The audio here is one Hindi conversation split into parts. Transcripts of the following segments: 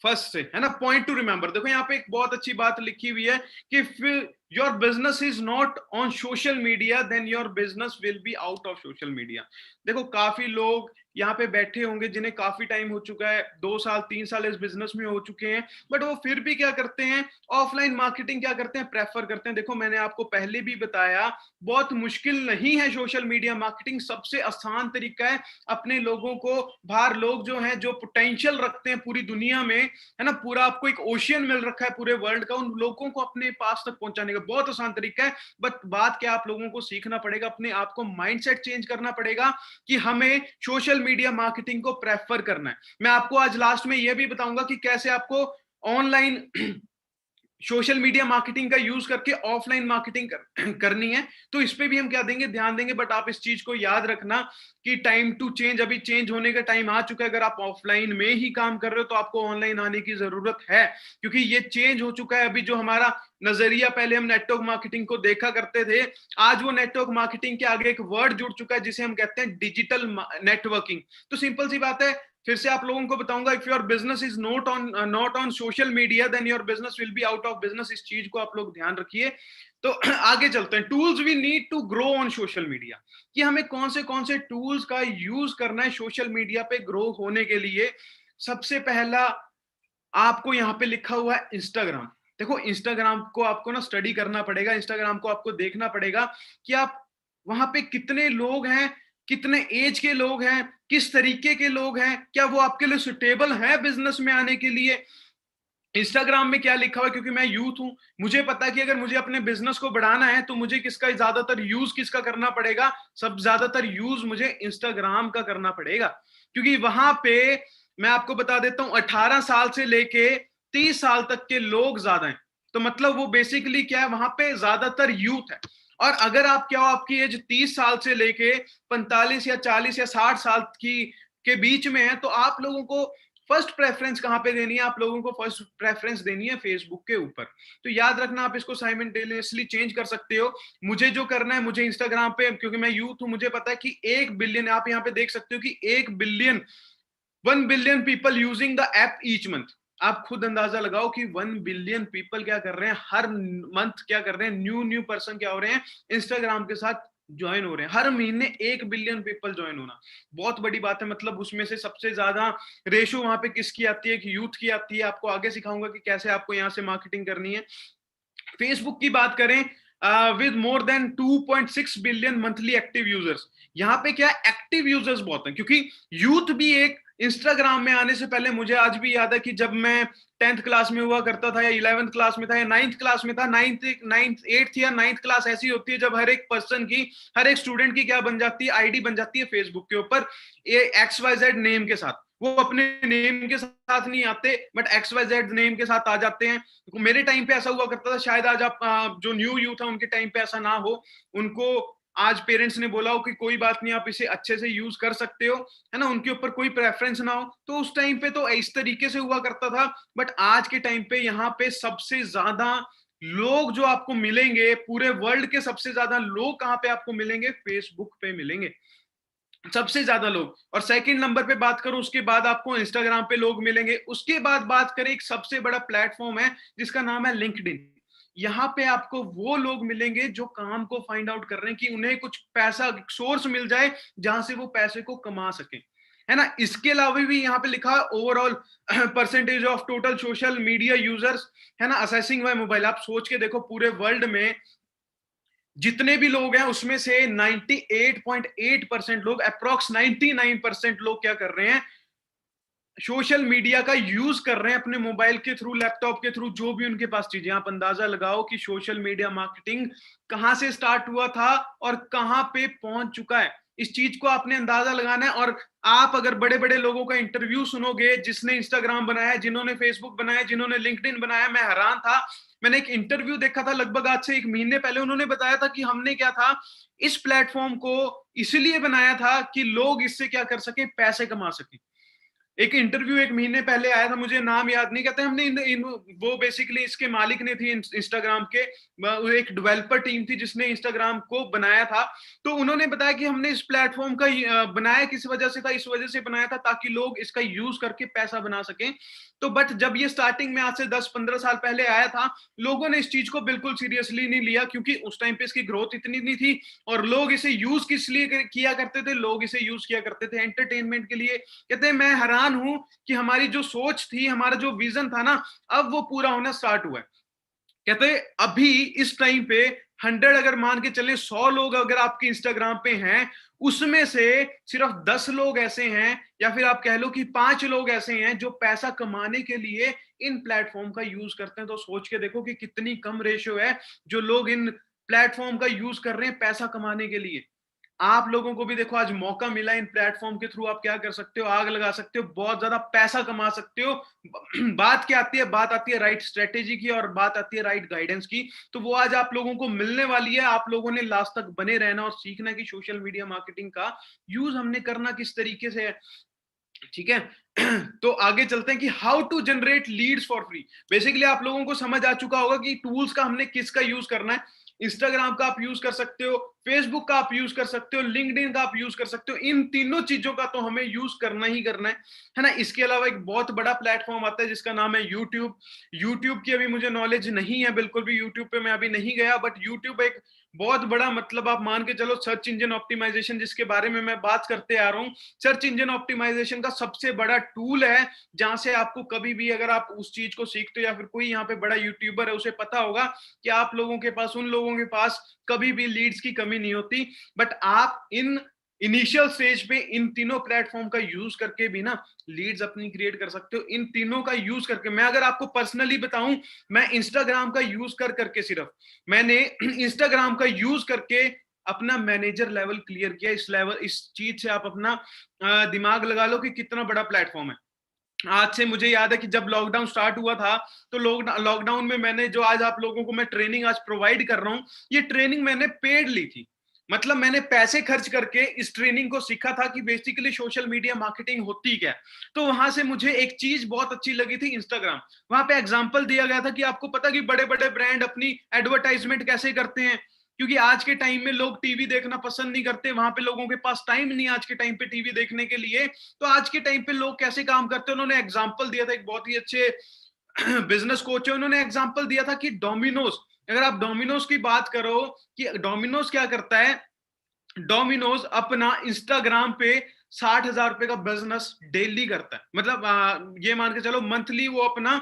फर्स्ट से, है ना, पॉइंट टू रिमेंबर। देखो यहाँ पे एक बहुत अच्छी बात लिखी हुई है कि if your business is not on social media then your business will be out of social media. देखो काफी लोग यहाँ पे बैठे होंगे जिन्हें काफी टाइम हो चुका है, 2 साल 3 साल इस बिजनेस में हो चुके हैं, बट वो फिर भी क्या करते हैं, ऑफलाइन मार्केटिंग क्या करते हैं, प्रेफर करते हैं। देखो मैंने आपको पहले भी बताया, बहुत मुश्किल नहीं है सोशल मीडिया मार्केटिंग, सबसे आसान तरीका है अपने लोगों को, बाहर लोग जो हैं जो पोटेंशियल रखते हैं पूरी दुनिया में, है ना, पूरा आपको एक ओशियन मिल रखा है पूरे वर्ल्ड का, उन लोगों को अपने पास तक पहुंचाने का बहुत आसान तरीका है। बट बात क्या, आप लोगों को सीखना पड़ेगा, अपने आप को माइंडसेट चेंज करना पड़ेगा कि हमें सोशल मीडिया मार्केटिंग को प्रेफर करना है। मैं आपको आज लास्ट में यह भी बताऊंगा कि कैसे आपको ऑनलाइन सोशल मीडिया मार्केटिंग का यूज करके ऑफलाइन मार्केटिंग करनी है, तो इस पे भी हम क्या देंगे, ध्यान देंगे। बट आप इस चीज को याद रखना कि टाइम टू चेंज, अभी चेंज होने का टाइम आ चुका है। अगर आप ऑफलाइन में ही काम कर रहे हो तो आपको ऑनलाइन आने की जरूरत है, क्योंकि ये चेंज हो चुका है। अभी जो हमारा नजरिया, पहले हम नेटवर्क मार्केटिंग को देखा करते थे, आज वो नेटवर्क मार्केटिंग के आगे एक वर्ड जुड़ चुका है जिसे हम कहते हैं डिजिटल नेटवर्किंग। तो सिंपल सी बात है, फिर से आप लोगों को बताऊंगा, if your business is not on social media then your business will be out of business. इस चीज को आप लोग ध्यान रखिए। तो आगे चलते हैं, tools we need to grow on social media, कि हमें कौन से टूल्स का यूज करना है सोशल मीडिया पे ग्रो होने के लिए। सबसे पहला आपको यहाँ पे लिखा हुआ है इंस्टाग्राम। देखो इंस्टाग्राम को आपको ना स्टडी करना पड़ेगा, इंस्टाग्राम को आपको देखना पड़ेगा कि आप वहां पे कितने लोग हैं, कितने एज के लोग हैं, किस तरीके के लोग हैं, क्या वो आपके लिए सुटेबल है बिजनेस में आने के लिए। इंस्टाग्राम में क्या लिखा हुआ है, क्योंकि मैं यूथ हूं, मुझे पता है कि अगर मुझे अपने बिजनेस को बढ़ाना है तो मुझे किसका ज्यादातर यूज किसका करना पड़ेगा, सब ज्यादातर यूज मुझे इंस्टाग्राम का करना पड़ेगा। क्योंकि वहां पे मैं आपको बता देता हूं 18 साल से लेके 30 साल तक के लोग ज्यादा हैं। तो मतलब वो बेसिकली क्या है, वहां पे ज्यादातर यूथ है। और अगर आप क्या हो, आपकी एज 30 साल से लेके 45 या 40 या 60 साल की के बीच में है, तो आप लोगों को फर्स्ट प्रेफरेंस कहां पे देनी है, आप लोगों को फर्स्ट प्रेफरेंस देनी है फेसबुक के ऊपर। तो याद रखना, आप इसको साइमल्टेनियसली चेंज कर सकते हो। मुझे जो करना है, मुझे इंस्टाग्राम पे, क्योंकि मैं यूथ हूं, मुझे पता है कि 1 बिलियन, आप यहाँ पे देख सकते हो कि 1 billion 1 billion people using the app each month. आप खुद अंदाजा लगाओ कि 1 बिलियन पीपल क्या कर रहे हैं हर मंथ, क्या कर रहे हैं, न्यू न्यू पर्सन क्या हो रहे हैं, इंस्टाग्राम के साथ ज्वाइन हो रहे हैं। हर महीने 1 बिलियन पीपल ज्वाइन होना बहुत बड़ी बात है। मतलब उसमें से सबसे ज्यादा रेशो वहां पे किसकी आती है, कि यूथ की आती है। आपको आगे सिखाऊंगा कि कैसे आपको यहाँ से मार्केटिंग करनी है। फेसबुक की बात करें, with more than 2.6 billion monthly active users, यहाँ पे क्या एक्टिव यूजर्स बहुत हैं, क्योंकि यूथ भी एक, इंस्टाग्राम में आने से पहले मुझे आज भी याद है कि जब मैं 10th क्लास में हुआ करता था, या 11th क्लास में था, या 9th क्लास में था, 8th या 9th क्लास ऐसी होती है जब हर एक पर्सन की, हर एक स्टूडेंट की क्या बन जाती है, आईडी बन जाती है फेसबुक के ऊपर, ये XYZ नेम के साथ। वो अपने नेम के साथ नहीं आते, बट XYZ नेम के साथ आ जाते हैं। मेरे टाइम पे ऐसा हुआ करता था, शायद आज आप जो न्यू यूथ है उनके टाइम पे ऐसा ना हो, उनको आज पेरेंट्स ने बोला हो कि कोई बात नहीं, आप इसे अच्छे से यूज कर सकते हो, है ना, उनके ऊपर कोई प्रेफरेंस ना हो। तो उस टाइम पे तो इस तरीके से हुआ करता था। बट आज के टाइम पे यहाँ पे सबसे ज्यादा लोग जो आपको मिलेंगे, पूरे वर्ल्ड के सबसे ज्यादा लोग कहाँ पे आपको मिलेंगे, फेसबुक पे मिलेंगे सबसे ज्यादा लोग। और सेकंड नंबर पे बात करूं, उसके बाद आपको इंस्टाग्राम पे लोग मिलेंगे। उसके बाद बात करें, एक सबसे बड़ा प्लेटफॉर्म है जिसका नाम है लिंक्डइन। यहाँ पे आपको वो लोग मिलेंगे जो काम को फाइंड आउट कर रहे हैं कि उन्हें कुछ पैसा सोर्स मिल जाए जहां से वो पैसे को कमा सके, है ना। इसके अलावा भी यहाँ पे लिखा है overall percentage of total social media users, है ना, असेसिंग बाय मोबाइल। आप सोच के देखो, पूरे वर्ल्ड में जितने भी लोग हैं उसमें से 98.8% लोग, अप्रोक्स 99% लोग क्या कर रहे हैं, सोशल मीडिया का यूज कर रहे हैं अपने मोबाइल के थ्रू, लैपटॉप के थ्रू, जो भी उनके पास चीजें। आप अंदाजा लगाओ कि सोशल मीडिया मार्केटिंग कहां से स्टार्ट हुआ था और कहां पे पहुंच चुका है। इस चीज को आपने अंदाजा लगाना है। और आप अगर बड़े बड़े लोगों का इंटरव्यू सुनोगे, जिसने इंस्टाग्राम बनाया, जिन्होंने फेसबुक बनाया, जिन्होंने लिंक्डइन बनाया, मैं हैरान था। मैंने एक इंटरव्यू देखा था लगभग आज से 1 महीने पहले, उन्होंने बताया था कि हमने क्या था, इस प्लेटफॉर्म को इसलिए बनाया था कि लोग इससे क्या कर सके, पैसे कमा सके। एक इंटरव्यू 1 महीने पहले आया था, मुझे नाम याद नहीं, कहते हमने वो बेसिकली इसके मालिक ने थी इंस्टाग्राम के, वो एक डेवलपर टीम थी जिसने इंस्टाग्राम को बनाया था। तो उन्होंने बताया कि हमने इस प्लेटफॉर्म का बनाया किस वजह से था, इस वजह से बनाया था ताकि लोग इसका यूज करके पैसा बना सकें। तो बट जब ये स्टार्टिंग में आज से 10-15 साल पहले आया था, लोगों ने इस चीज को बिल्कुल सीरियसली नहीं लिया, क्योंकि उस टाइम पे इसकी ग्रोथ इतनी नहीं थी। और लोग इसे यूज किस लिए किया करते थे, लोग इसे यूज किया करते थे एंटरटेनमेंट के लिए। कहते हैं मैं हैरान हूं कि हमारी जो सोच थी, हमारा जो विजन था ना, अब वो पूरा होना स्टार्ट हुआ है। कहते हैं अभी इस टाइम पे 100 अगर मान के चले, 100 लोग अगर आपके इंस्टाग्राम पे हैं, उसमें से सिर्फ 10 लोग ऐसे हैं, या फिर आप कह लो कि 5 लोग ऐसे हैं जो पैसा कमाने के लिए इन प्लेटफॉर्म का यूज करते हैं। तो सोच के देखो कि कितनी कम रेशियो है जो लोग इन प्लेटफॉर्म का यूज कर रहे हैं पैसा कमाने के लिए। आप लोगों को भी देखो आज मौका मिला, इन प्लेटफॉर्म के थ्रू आप क्या कर सकते हो, आग लगा सकते हो, बहुत ज्यादा पैसा कमा सकते हो। बात क्या आती है, बात आती है राइट स्ट्रेटेजी की, और बात आती है राइट गाइडेंस की। तो वो आज आप लोगों को मिलने वाली है। आप लोगों ने लास्ट तक बने रहना और सीखना कि सोशल मीडिया मार्केटिंग का यूज हमने करना किस तरीके से है। ठीक है। तो आगे चलते हैं कि how to generate leads for free. Basically आप लोगों को समझ आ चुका होगा कि टूल्स का हमने किसका यूज करना है। इंस्टाग्राम का आप यूज कर सकते हो, फेसबुक का आप यूज कर सकते हो, लिंक्डइन का आप यूज कर सकते हो। इन तीनों चीजों का तो हमें यूज करना ही करना है ना। इसके अलावा एक बहुत बड़ा प्लेटफॉर्म आता है जिसका नाम है यूट्यूब। यूट्यूब की अभी मुझे नॉलेज नहीं है बिल्कुल भी, यूट्यूब पे मैं अभी नहीं गया, बट यूट्यूब एक बहुत बड़ा, मतलब आप मान के चलो सर्च इंजन ऑप्टिमाइजेशन जिसके बारे में मैं बात करते आ रहा हूँ, सर्च इंजन ऑप्टिमाइजेशन का सबसे बड़ा टूल है, जहां से आपको कभी भी अगर आप उस चीज को सीखते हो, या फिर कोई यहाँ पे बड़ा यूट्यूबर है उसे पता होगा कि आप लोगों के पास, उन लोगों के पास कभी भी लीड्स की कमी नहीं होती। बट आप इन इनिशियल स्टेज पे इन तीनों प्लेटफॉर्म का यूज करके भी ना लीड्स अपनी क्रिएट कर सकते हो। इन तीनों का यूज करके, मैं अगर आपको पर्सनली बताऊं, मैं इंस्टाग्राम का यूज कर करके, सिर्फ मैंने इंस्टाग्राम का यूज करके अपना मैनेजर लेवल क्लियर किया। इस चीज से आप अपना दिमाग लगा लो कि कितना बड़ा प्लेटफॉर्म है। आज से मुझे याद है कि जब लॉकडाउन स्टार्ट हुआ था, तो लॉकडाउन में मैंने जो आज आप लोगों को मैं ट्रेनिंग आज प्रोवाइड कर रहा हूं, ये ट्रेनिंग मैंने पेड ली थी। मतलब मैंने पैसे खर्च करके इस ट्रेनिंग को सीखा था कि बेसिकली सोशल मीडिया मार्केटिंग होती क्या। तो वहां से मुझे एक चीज बहुत अच्छी लगी थी, इंस्टाग्राम। वहां पे एग्जांपल दिया गया था कि आपको पता कि बड़े बड़े ब्रांड अपनी एडवर्टाइजमेंट कैसे करते हैं, क्योंकि आज के टाइम में लोग टीवी देखना पसंद नहीं करते, वहां पे लोगों के पास टाइम नहीं आज के टाइम पे टीवी देखने के लिए। तो आज के टाइम पे लोग कैसे काम करते हैं, उन्होंने एग्जांपल दिया था, एक बहुत ही अच्छे बिजनेस कोच है, उन्होंने एग्जांपल दिया था कि डोमिनोज, अगर आप डोमिनोज की बात करो कि डोमिनोज क्या करता है, डोमिनोज अपना इंस्टाग्राम पे 60,000 रुपए का बिजनेस डेली करता है। मतलब ये मान के चलो मंथली वो अपना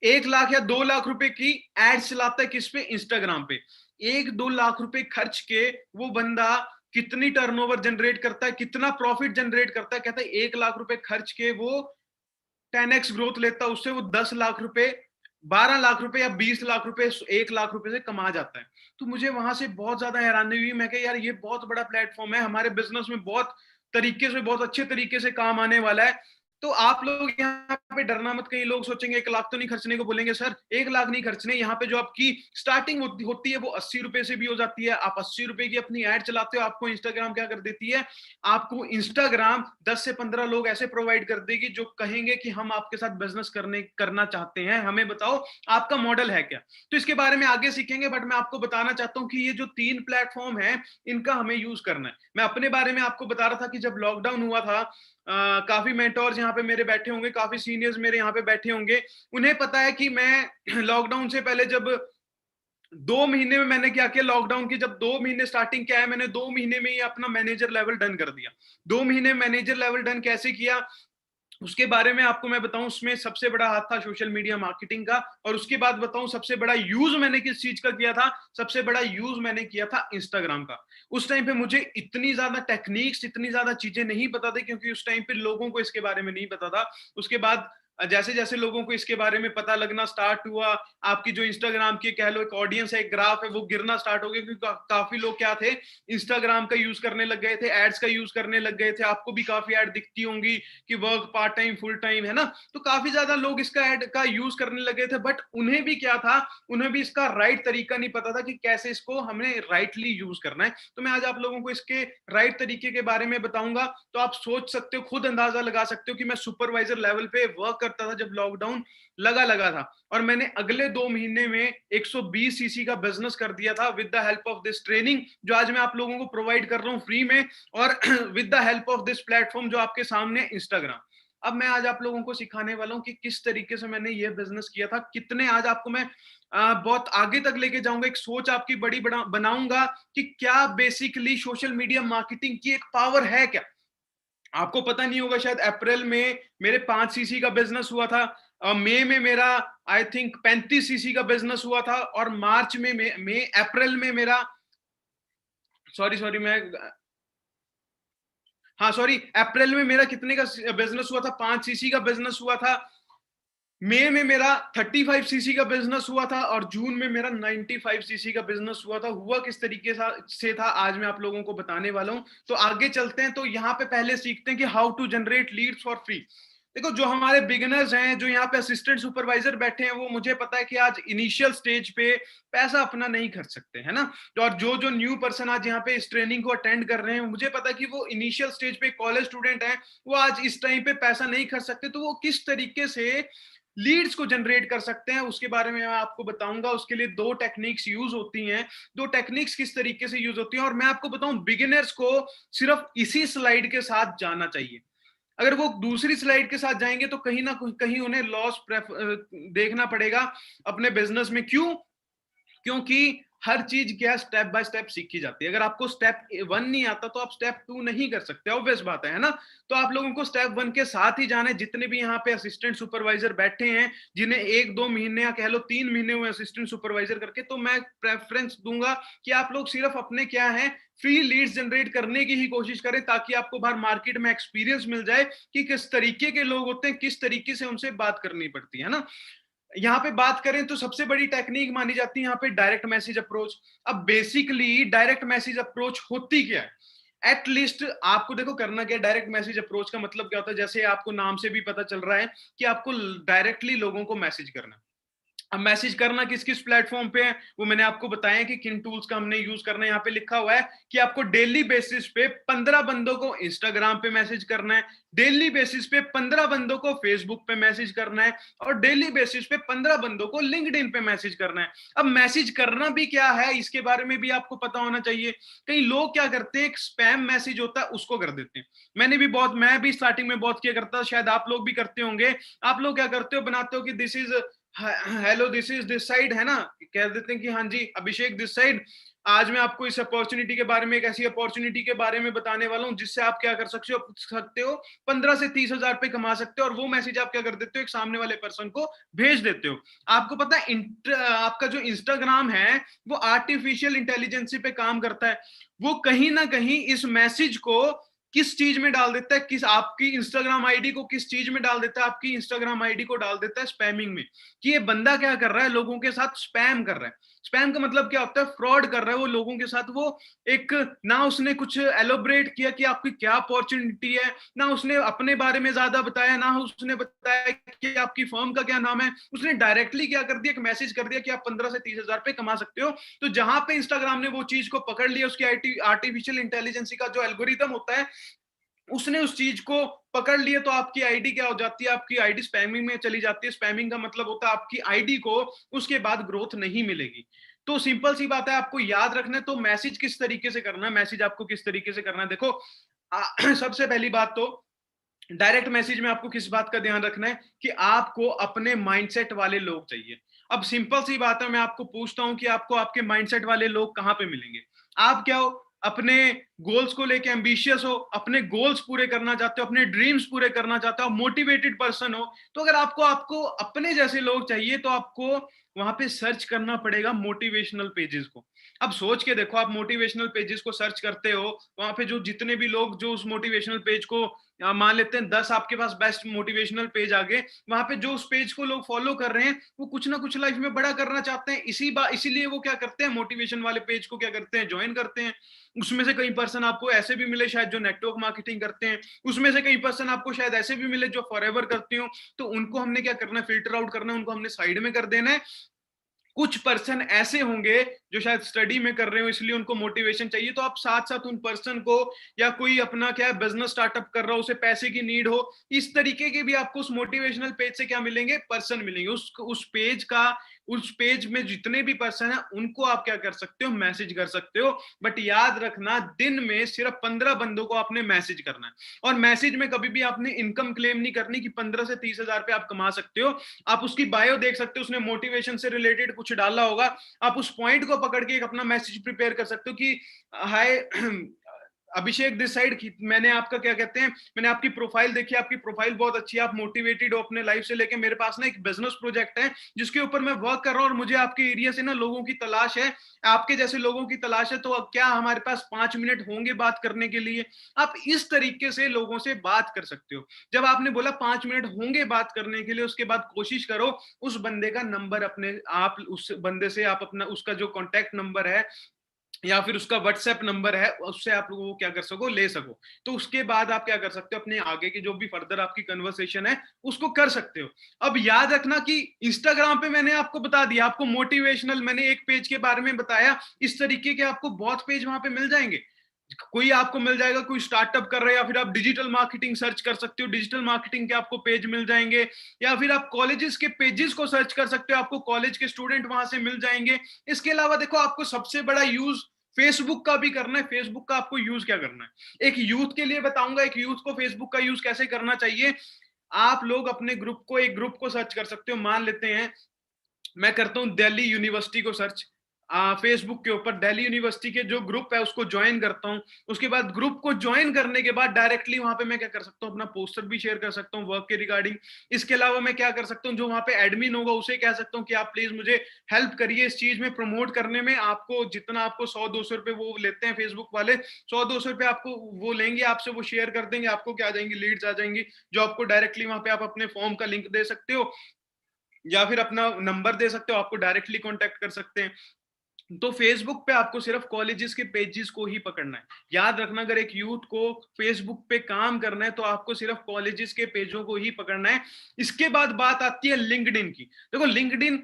1 लाख या 2 लाख रुपए की एड चलाता है, किस पे, इंस्टाग्राम पे। 1-2 लाख रुपए खर्च के वो बंदा कितनी टर्नओवर जनरेट करता है, कितना प्रॉफिट जनरेट करता है। कहता है 1 लाख रुपए खर्च के वो 10x ग्रोथ लेता है, उससे वो 10 लाख रुपए, 12 लाख रुपए या 20 लाख रुपए 1 लाख रुपए से कमा जाता है। तो मुझे वहां से बहुत ज्यादा हैरानी हुई, मैं कहा यार ये बहुत बड़ा प्लेटफॉर्म है, हमारे बिजनेस में बहुत तरीके से, बहुत अच्छे तरीके से काम आने वाला है। तो आप लोग यहाँ पे डरना मत, कई लोग सोचेंगे 1 लाख तो नहीं खर्चने को बोलेंगे। सर 1 लाख नहीं खर्चने, यहाँ पे जो आपकी स्टार्टिंग होती है वो 80 रुपए से भी हो जाती है। आप 80 रुपए की अपनी एड चलाते हो, आपको इंस्टाग्राम क्या कर देती है, आपको इंस्टाग्राम 10 से 15 लोग ऐसे प्रोवाइड कर देगी जो कहेंगे कि हम आपके साथ बिजनेस करना चाहते हैं, हमें बताओ आपका मॉडल है क्या। तो इसके बारे में आगे सीखेंगे, बट मैं आपको बताना चाहता हूं कि ये जो 3 प्लेटफॉर्म है इनका हमें यूज करना है। मैं अपने बारे में आपको बता रहा था कि जब लॉकडाउन हुआ था, काफी मेंटोर्स यहाँ पे मेरे बैठे होंगे, काफी सीनियर्स मेरे यहाँ पे बैठे होंगे, उन्हें पता है कि मैं लॉकडाउन से पहले जब 2 महीने में मैंने क्या किया, लॉकडाउन की जब 2 महीने स्टार्टिंग क्या है, मैंने 2 महीने में ही अपना मैनेजर लेवल डन कर दिया। 2 महीने मैनेजर लेवल डन कैसे किया, उसके बारे में आपको मैं बताऊं। उसमें सबसे बड़ा हाथ था सोशल मीडिया मार्केटिंग का, और उसके बाद बताऊं सबसे बड़ा यूज मैंने किस चीज का किया था। सबसे बड़ा यूज मैंने किया था इंस्टाग्राम का। उस टाइम पे मुझे इतनी ज्यादा टेक्निक्स, इतनी ज्यादा चीजें नहीं पता थी, क्योंकि उस टाइम पे लोगों को इसके बारे में नहीं पता था। उसके बाद जैसे जैसे लोगों को इसके बारे में पता लगना स्टार्ट हुआ, आपकी जो इंस्टाग्राम की कह लो एक ऑडियंस है, एक ग्राफ है, वो गिरना स्टार्ट हो गया, क्योंकि काफी लोग क्या थे, इंस्टाग्राम का यूज करने लग गए थे, एड्स का यूज करने लग गए थे। आपको भी काफी एड दिखती होंगी कि work part time full time, है ना। तो काफी ज्यादा लोग इसका एड का यूज करने लगे थे, बट उन्हें भी क्या था, उन्हें भी इसका राइट तरीका नहीं पता था कि कैसे इसको हमें राइटली यूज करना है। तो मैं आज आप लोगों को इसके राइट तरीके के बारे में बताऊंगा। तो आप सोच सकते हो, खुद अंदाजा लगा सकते हो कि मैं सुपरवाइजर लेवल पे वर्क करता था जब लॉकडाउन लगा था, और मैंने अगले 2 महीने में 120 सीसी का बिजनेस कर दिया था with the help of this training जो आज मैं आप लोगों को प्रोवाइड कर रहा हूं फ्री में, और with the help of this platform जो आपके सामने इंस्टाग्राम। अब मैं आज आप लोगों को सिखाने वाला हूं कि किस तरीके से मैंने ये बिजनेस किया था, कितने आज आपको मैं बहुत आगे तक लेके जाऊंगा, एक सोच आपकी बड़ी बड़ा बनाऊंगा कि क्या बेसिकली सोशल मीडिया मार्केटिंग की एक पावर है क्या। आपको पता नहीं होगा, शायद अप्रैल में मेरे 5 सीसी का बिजनेस हुआ था, मई में मेरा आई थिंक 35 सीसी का बिजनेस हुआ था, और मार्च में अप्रैल में मेरा सॉरी सॉरी मैं हाँ सॉरी अप्रैल में मेरा कितने का बिजनेस हुआ था, 5 सीसी का बिजनेस हुआ था। मई में मेरा 35 सीसी का बिजनेस हुआ था, और जून में मेरा 95 सीसी का बिजनेस हुआ था। हुआ किस तरीके से था आज मैं आप लोगों को बताने वाला हूं। तो आगे चलते हैं, तो यहाँ पे पहले सीखते हैं कि how to generate leads for free. देखो, जो हमारे बिगिनर्स हैं, जो यहाँ पे असिस्टेंट सुपरवाइजर बैठे हैं, वो मुझे पता है कि आज इनिशियल स्टेज पे पैसा अपना नहीं खर्च सकते, है ना। और जो जो न्यू पर्सन आज यहाँ पे इस ट्रेनिंग को अटेंड कर रहे हैं, मुझे पता है कि वो इनिशियल स्टेज पे कॉलेज स्टूडेंट हैं, वो आज इस टाइम पे पैसा नहीं खर्च सकते। तो वो किस तरीके से लीड्स को जनरेट कर सकते हैं, उसके बारे में मैं आपको बताऊंगा। उसके लिए 2 टेक्निक्स यूज होती हैं। 2 टेक्निक्स किस तरीके से यूज होती हैं, और मैं आपको बताऊं, बिगिनर्स को सिर्फ इसी स्लाइड के साथ जाना चाहिए। अगर वो दूसरी स्लाइड के साथ जाएंगे तो कहीं ना कहीं उन्हें लॉस देखना पड़ेगा अपने बिजनेस में। क्यों? क्योंकि हर चीज क्या स्टेप बाय स्टेप सीखी जाती है। अगर आपको स्टेप 1 नहीं आता तो आप स्टेप 2 नहीं कर सकते, ऑब्वियस बात है ना। तो आप लोगों को स्टेप 1 के साथ ही जाना है। जितने भी यहाँ पे असिस्टेंट सुपरवाइजर बैठे हैं, जिन्हें 1-2 महीने या कह लो 3 महीने हुए असिस्टेंट सुपरवाइजर करके, तो मैं प्रेफरेंस दूंगा कि आप लोग सिर्फ अपने क्या है, फ्री लीड्स जनरेट करने की ही कोशिश करें, ताकि आपको बाहर मार्केट में एक्सपीरियंस मिल जाए कि किस तरीके के लोग होते हैं, किस तरीके से उनसे बात करनी पड़ती है ना। यहाँ पे बात करें तो सबसे बड़ी टेक्निक मानी जाती है यहाँ पे डायरेक्ट मैसेज अप्रोच। अब बेसिकली डायरेक्ट मैसेज अप्रोच होती क्या है? एटलीस्ट आपको देखो करना क्या है। डायरेक्ट मैसेज अप्रोच का मतलब क्या होता है? जैसे आपको नाम से भी पता चल रहा है कि आपको डायरेक्टली लोगों को मैसेज करना है। अब मैसेज करना किस किस प्लेटफॉर्म पे है वो मैंने आपको बताया कि किन टूल्स का हमने यूज करना है। यहाँ पे लिखा हुआ है कि आपको डेली बेसिस पे 15 बंदों को इंस्टाग्राम पे मैसेज करना है, डेली बेसिस पे 15 बंदों को फेसबुक पे मैसेज करना है, और डेली बेसिस पे 15 बंदों को लिंक्डइन पे मैसेज करना है। अब मैसेज करना भी क्या है, इसके बारे में भी आपको पता होना चाहिए। कई लोग क्या करते हैं, एक स्पैम मैसेज होता है उसको कर देते हैं। मैं भी स्टार्टिंग में बहुत किया करता, शायद आप लोग भी करते होंगे। आप लोग क्या करते हो, बनाते हो कि this is hello this is this side, है ना। कह देते हैं कि हाँ जी अभिषेक दिस साइड, आज मैं आपको इस अपॉर्चुनिटी के बारे में, एक ऐसी अपॉर्चुनिटी के बारे में बताने वाला हूं जिससे आप क्या कर सकते हो 15 से 30 हजार पे कमा सकते हो। और वो मैसेज आप क्या कर देते हो, एक सामने वाले पर्सन को भेज देते हो। आपको पता है आपका जो इंस्टाग्राम है वो आर्टिफिशियल इंटेलिजेंस पे काम करता है। वो कहीं ना कहीं इस मैसेज को किस चीज में डाल देता है, किस आपकी इंस्टाग्राम आईडी को किस चीज में डाल देता है, आपकी इंस्टाग्राम आईडी को डाल देता है स्पैमिंग में। कि ये बंदा क्या कर रहा है, लोगों के साथ स्पैम कर रहा है। स्पैम का मतलब क्या होता है, फ्रॉड कर रहा है वो लोगों के साथ। वो एक ना उसने कुछ एलोबरेट किया कि आपकी क्या अपॉर्चुनिटी है, ना उसने अपने बारे में ज्यादा बताया, ना उसने बताया कि आपकी फर्म का क्या नाम है। उसने डायरेक्टली क्या कर दिया, एक मैसेज कर दिया कि आप 15 से 30 हजार पे कमा सकते हो। तो जहां पे इंस्टाग्राम ने वो चीज को पकड़ लिया, उसकी आर्टिफिशियल इंटेलिजेंस का जो एल्गोरिदम होता है, उसने उस चीज को पकड़ लिया, तो आपकी आईडी क्या हो जाती है, आपकी आईडी स्पैमिंग में चली जाती है। स्पैमिंग का मतलब होता है आपकी आईडी को उसके बाद ग्रोथ नहीं मिलेगी। तो सिंपल सी बात है, आपको याद रखना है। तो मैसेज किस तरीके से करना है, मैसेज आपको किस तरीके से करना है, देखो सबसे पहली बात तो डायरेक्ट मैसेज में आपको किस बात का ध्यान रखना है कि आपको अपने माइंडसेट वाले लोग चाहिए। अब सिंपल सी बात है, मैं आपको पूछता हूं कि आपको आपके माइंडसेट वाले लोग कहां पे मिलेंगे। आप क्या हो, अपने गोल्स को लेके एम्बिशियस हो, अपने गोल्स पूरे करना चाहते हो, अपने ड्रीम्स पूरे करना चाहते हो, मोटिवेटेड पर्सन हो। तो अगर आपको आपको अपने जैसे लोग चाहिए तो आपको वहां पे सर्च करना पड़ेगा मोटिवेशनल पेजेस को। अब सोच के देखो, आप मोटिवेशनल पेजेस को सर्च करते हो, वहां पे जो जितने भी लोग जो उस मोटिवेशनल पेज को मान लेते हैं 10 आपके पास बेस्ट मोटिवेशनल पेज आ गए, वहां पे जो उस पेज को लोग फॉलो कर रहे हैं वो कुछ ना कुछ लाइफ में बड़ा करना चाहते हैं, इसीलिए वो क्या करते हैं, मोटिवेशन वाले पेज को क्या करते हैं, ज्वाइन करते हैं। उसमें से कई पर्सन आपको ऐसे भी मिले शायद जो नेटवर्क मार्केटिंग करते हैं, उसमें से कई पर्सन आपको शायद ऐसे भी मिले जो फॉरएवर करते हो। तो उनको हमने क्या करना है, फिल्टर आउट करना है, उनको हमने साइड में कर देना है। कुछ पर्सन ऐसे होंगे जो शायद स्टडी में कर रहे हो इसलिए उनको मोटिवेशन चाहिए, तो आप साथ साथ उन पर्सन को, या कोई अपना क्या है बिजनेस स्टार्टअप कर रहा हो, उसे पैसे की नीड हो, इस तरीके के भी आपको उस मोटिवेशनल पेज से क्या मिलेंगे, पर्सन मिलेंगे। उस पेज में जितने भी पर्सन है उनको आप क्या कर सकते हो, मैसेज कर सकते हो। बट याद रखना, दिन में सिर्फ 15 बंदों को आपने मैसेज करना है, और मैसेज में कभी भी आपने इनकम क्लेम नहीं करनी कि 15 से 30 हजार पे आप कमा सकते हो। आप उसकी बायो देख सकते हो, उसने मोटिवेशन से रिलेटेड कुछ डाला होगा, आप उस पॉइंट को पकड़ के एक अपना मैसेज प्रिपेयर कर सकते हो कि हाय अभिषेक दिस साइड, मैंने आपका क्या कहते हैं, मैंने आपकी प्रोफाइल देखी, आपकी प्रोफाइल बहुत अच्छी है, आप मोटिवेटेड हो अपने लाइफ से लेके, मेरे पास ना एक बिजनेस प्रोजेक्ट है जिसके ऊपर मैं वर्क कर रहा हूँ और मुझे आपके एरिया से ना लोगों की तलाश है, आपके जैसे लोगों की तलाश है, तो अब क्या हमारे पास 5 मिनट होंगे बात करने के लिए। आप इस तरीके से लोगों से बात कर सकते हो। जब आपने बोला 5 मिनट होंगे बात करने के लिए, उसके बाद कोशिश करो उस बंदे का नंबर अपने आप, उस बंदे से आप अपना उसका जो कॉन्टैक्ट नंबर है या फिर उसका व्हाट्सएप नंबर है, उससे आप लोगों को क्या कर सको, ले सको। तो उसके बाद आप क्या कर सकते हो, अपने आगे की जो भी फर्दर आपकी कन्वर्सेशन है उसको कर सकते हो। अब याद रखना कि इंस्टाग्राम पे मैंने आपको बता दिया, आपको मोटिवेशनल मैंने एक पेज के बारे में बताया, इस तरीके के आपको बहुत पेज वहां पे मिल जाएंगे। कोई आपको मिल जाएगा, कोई स्टार्टअप कर रहे हैं, या फिर आप डिजिटल मार्केटिंग सर्च कर सकते हो, डिजिटल मार्केटिंग के आपको पेज मिल जाएंगे, या फिर आप कॉलेजेस के पेजेस को सर्च कर सकते हो, आपको कॉलेज के स्टूडेंट वहां से मिल जाएंगे। इसके अलावा देखो, आपको सबसे बड़ा यूज फेसबुक का भी करना है। फेसबुक का आपको यूज क्या करना है, एक यूथ के लिए बताऊंगा, एक यूथ को फेसबुक का यूज कैसे करना चाहिए। आप लोग अपने ग्रुप को, एक ग्रुप को सर्च कर सकते हो, मान लेते हैं मैं करता हूं दिल्ली यूनिवर्सिटी को सर्च, फेसबुक के ऊपर दिल्ली यूनिवर्सिटी के जो ग्रुप है उसको ज्वाइन करता हूं। उसके बाद ग्रुप को ज्वाइन करने के बाद डायरेक्टली वहां पे मैं क्या कर सकता हूं, अपना पोस्टर भी शेयर कर सकता हूं वर्क के रिगार्डिंग। इसके अलावा मैं क्या कर सकता हूं, जो वहां पे एडमिन होगा उसे कह सकता हूं कि आप प्लीज मुझे हेल्प करिए इस चीज में प्रमोट करने में। आपको जितना आपको 100-200 रुपए वो लेते हैं फेसबुक वाले, 100-200 रुपए आपको वो लेंगे आपसे, वो शेयर कर देंगे, आपको क्या आ जाएंगी, लीड्स आ जाएंगी, जो आपको डायरेक्टली वहां पे आप अपने फॉर्म का लिंक दे सकते हो, या फिर अपना नंबर दे सकते हो, आपको डायरेक्टली कांटेक्ट कर सकते हैं। तो फेसबुक पे आपको सिर्फ कॉलेजेस के पेजेस को ही पकड़ना है। याद रखना, अगर एक यूथ को फेसबुक पे काम करना है तो आपको सिर्फ कॉलेजेस के पेजों को ही पकड़ना है। इसके बाद बात आती है लिंक्डइन की। देखो, लिंक्डइन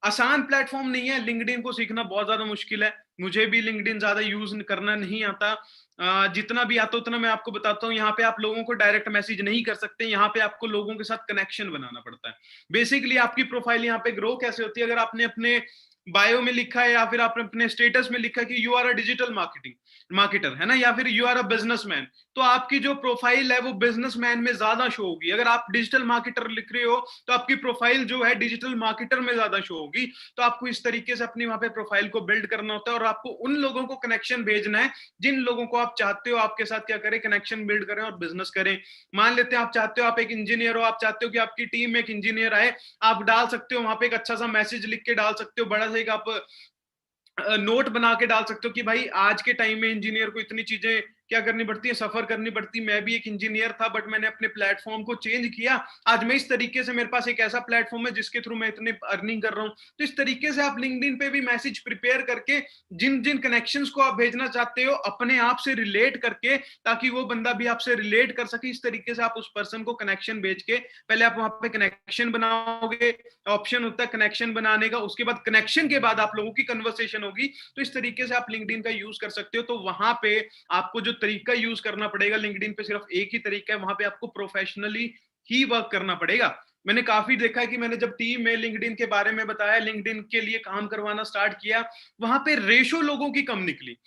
आसान प्लेटफॉर्म नहीं है, लिंक्डइन को सीखना बहुत ज्यादा मुश्किल है। मुझे भी लिंक्डइन ज्यादा यूज करना नहीं आता, जितना भी आता उतना मैं आपको बताता हूँ। यहाँ पे आप लोगों को डायरेक्ट मैसेज नहीं कर सकते, यहाँ पे आपको लोगों के साथ कनेक्शन बनाना पड़ता है। बेसिकली आपकी प्रोफाइल यहाँ पे ग्रो कैसे होती है, अगर आपने अपने बायो में लिखा है या फिर आपने अपने स्टेटस में लिखा है कि you are a digital marketer, है ना, या फिर यू आर अ बिजनेसमैन, तो आपकी जो प्रोफाइल है वो बिजनेसमैन में ज्यादा शो होगी। अगर आप डिजिटल मार्केटर लिख रहे हो तो आपकी प्रोफाइल जो है डिजिटल मार्केटर में ज्यादा शो होगी। तो आपको इस तरीके से अपनी वहां पे प्रोफाइल को बिल्ड करना होता है, और आपको उन लोगों को कनेक्शन भेजना है जिन लोगों को आप चाहते हो आपके साथ क्या करें, कनेक्शन बिल्ड करें और बिजनेस करें। मान लेते हैं आप चाहते हो, आप एक इंजीनियर हो, आप चाहते हो कि आपकी टीम में एक इंजीनियर आए, आप डाल सकते हो वहां पे एक अच्छा सा मैसेज लिख के डाल सकते हो, बड़ा सा एक आप नोट बना के डाल सकते हो कि भाई आज के टाइम में इंजीनियर को इतनी चीजें क्या करनी पड़ती है, सफर करनी पड़ती। मैं भी एक इंजीनियर था बट मैंने अपने प्लेटफॉर्म को चेंज किया, आज मैं इस तरीके से, मेरे पास एक ऐसा प्लेटफॉर्म है जिसके थ्रू मैं इतने अर्निंग कर रहा हूं। तो इस तरीके से आप लिंक्डइन पे भी मैसेज प्रिपेयर करके जिन जिन कनेक्शंस को आप भेजना चाहते हो अपने आप से रिलेट करके, ताकि वो बंदा भी आपसे रिलेट कर सके, इस तरीके से आप उस पर्सन को कनेक्शन भेज के, पहले आप वहां पे कनेक्शन बनाओगे, ऑप्शन होता है कनेक्शन बनाने का, उसके बाद कनेक्शन के बाद आप लोगों की कन्वर्सेशन होगी। तो इस तरीके से आप लिंक्डइन का यूज कर सकते हो। तो वहां पे आपको जो तरीका यूज करना पड़ेगा, लिंक्डइन पे सिर्फ एक ही तरीका है, वहां पे आपको प्रोफेशनली ही वर्क करना पड़ेगा। मैंने काफी देखा है कि मैंने जब टीम में लिंक्डइन के बारे में बताया, लिंक्डइन के लिए काम करवाना स्टार्ट किया, वहां पे रेशो लोगों की कम निकली।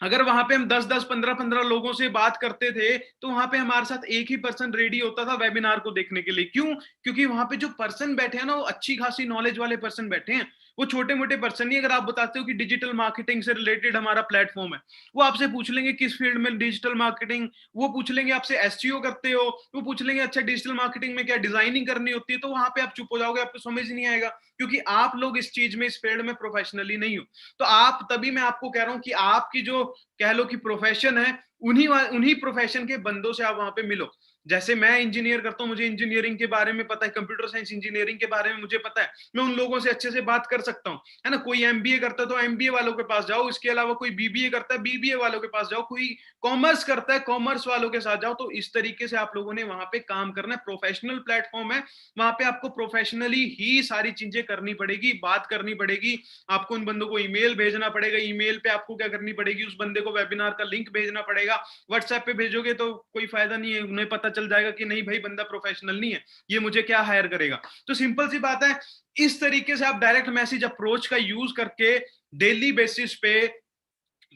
अगर वहां पे हम 10-10, 15-15 लोगों से बात करते थे तो वहां पे हमारे साथ एक ही पर्सन रेडी होता था वेबिनार को देखने के लिए। क्यों? क्योंकि वहां पे जो पर्सन बैठे हैं ना, वो अच्छी खासी नॉलेज वाले पर्सन बैठे हैं। वो छोटे मोटे पर्सन नहीं, अगर आप बताते हो कि डिजिटल मार्केटिंग से रिलेटेड हमारा प्लेटफॉर्म है, वो आपसे पूछ लेंगे किस फील्ड में डिजिटल मार्केटिंग, वो पूछ लेंगे आपसे एसईओ करते हो, वो पूछ लेंगे अच्छा डिजिटल मार्केटिंग में क्या डिजाइनिंग करनी होती है, तो वहां पे आप चुप हो जाओगे, आपको समझ नहीं आएगा, क्योंकि आप लोग इस चीज में, इस फील्ड में प्रोफेशनली नहीं हो। तो आप, तभी मैं आपको कह रहा हूं कि आपकी जो कह लो कि प्रोफेशन है, उन्हीं उन्हीं प्रोफेशन के बंदों से आप वहां पे मिलो। जैसे मैं इंजीनियर करता हूं, मुझे इंजीनियरिंग के बारे में पता है, कंप्यूटर साइंस इंजीनियरिंग के बारे में मुझे पता है, मैं उन लोगों से अच्छे से बात कर सकता हूं, है ना। कोई एमबीए करता है तो एमबीए वालों के पास जाओ, इसके अलावा कोई बीबीए करता है, बीबीए वालों के पास जाओ, कोई कॉमर्स करता है, कॉमर्स वालों के साथ जाओ। तो इस तरीके से आप लोगों ने वहां पे काम करना है, प्रोफेशनल प्लेटफॉर्म है, वहां पे आपको प्रोफेशनली ही सारी चीजें करनी पड़ेगी, बात करनी पड़ेगी, आपको उन बंदों को ईमेल भेजना पड़ेगा, ईमेल पे आपको क्या करनी पड़ेगी, उस बंदे को वेबिनार का लिंक भेजना पड़ेगा। व्हाट्सएप पे भेजोगे तो कोई फायदा नहीं है, उन्हें पता चल जाएगा कि नहीं भाई बंदा प्रोफेशनल नहीं है, ये मुझे क्या हायर करेगा। तो सिंपल सी बात है, इस तरीके से आप डायरेक्ट मैसेज अप्रोच का यूज करके डेली बेसिस पे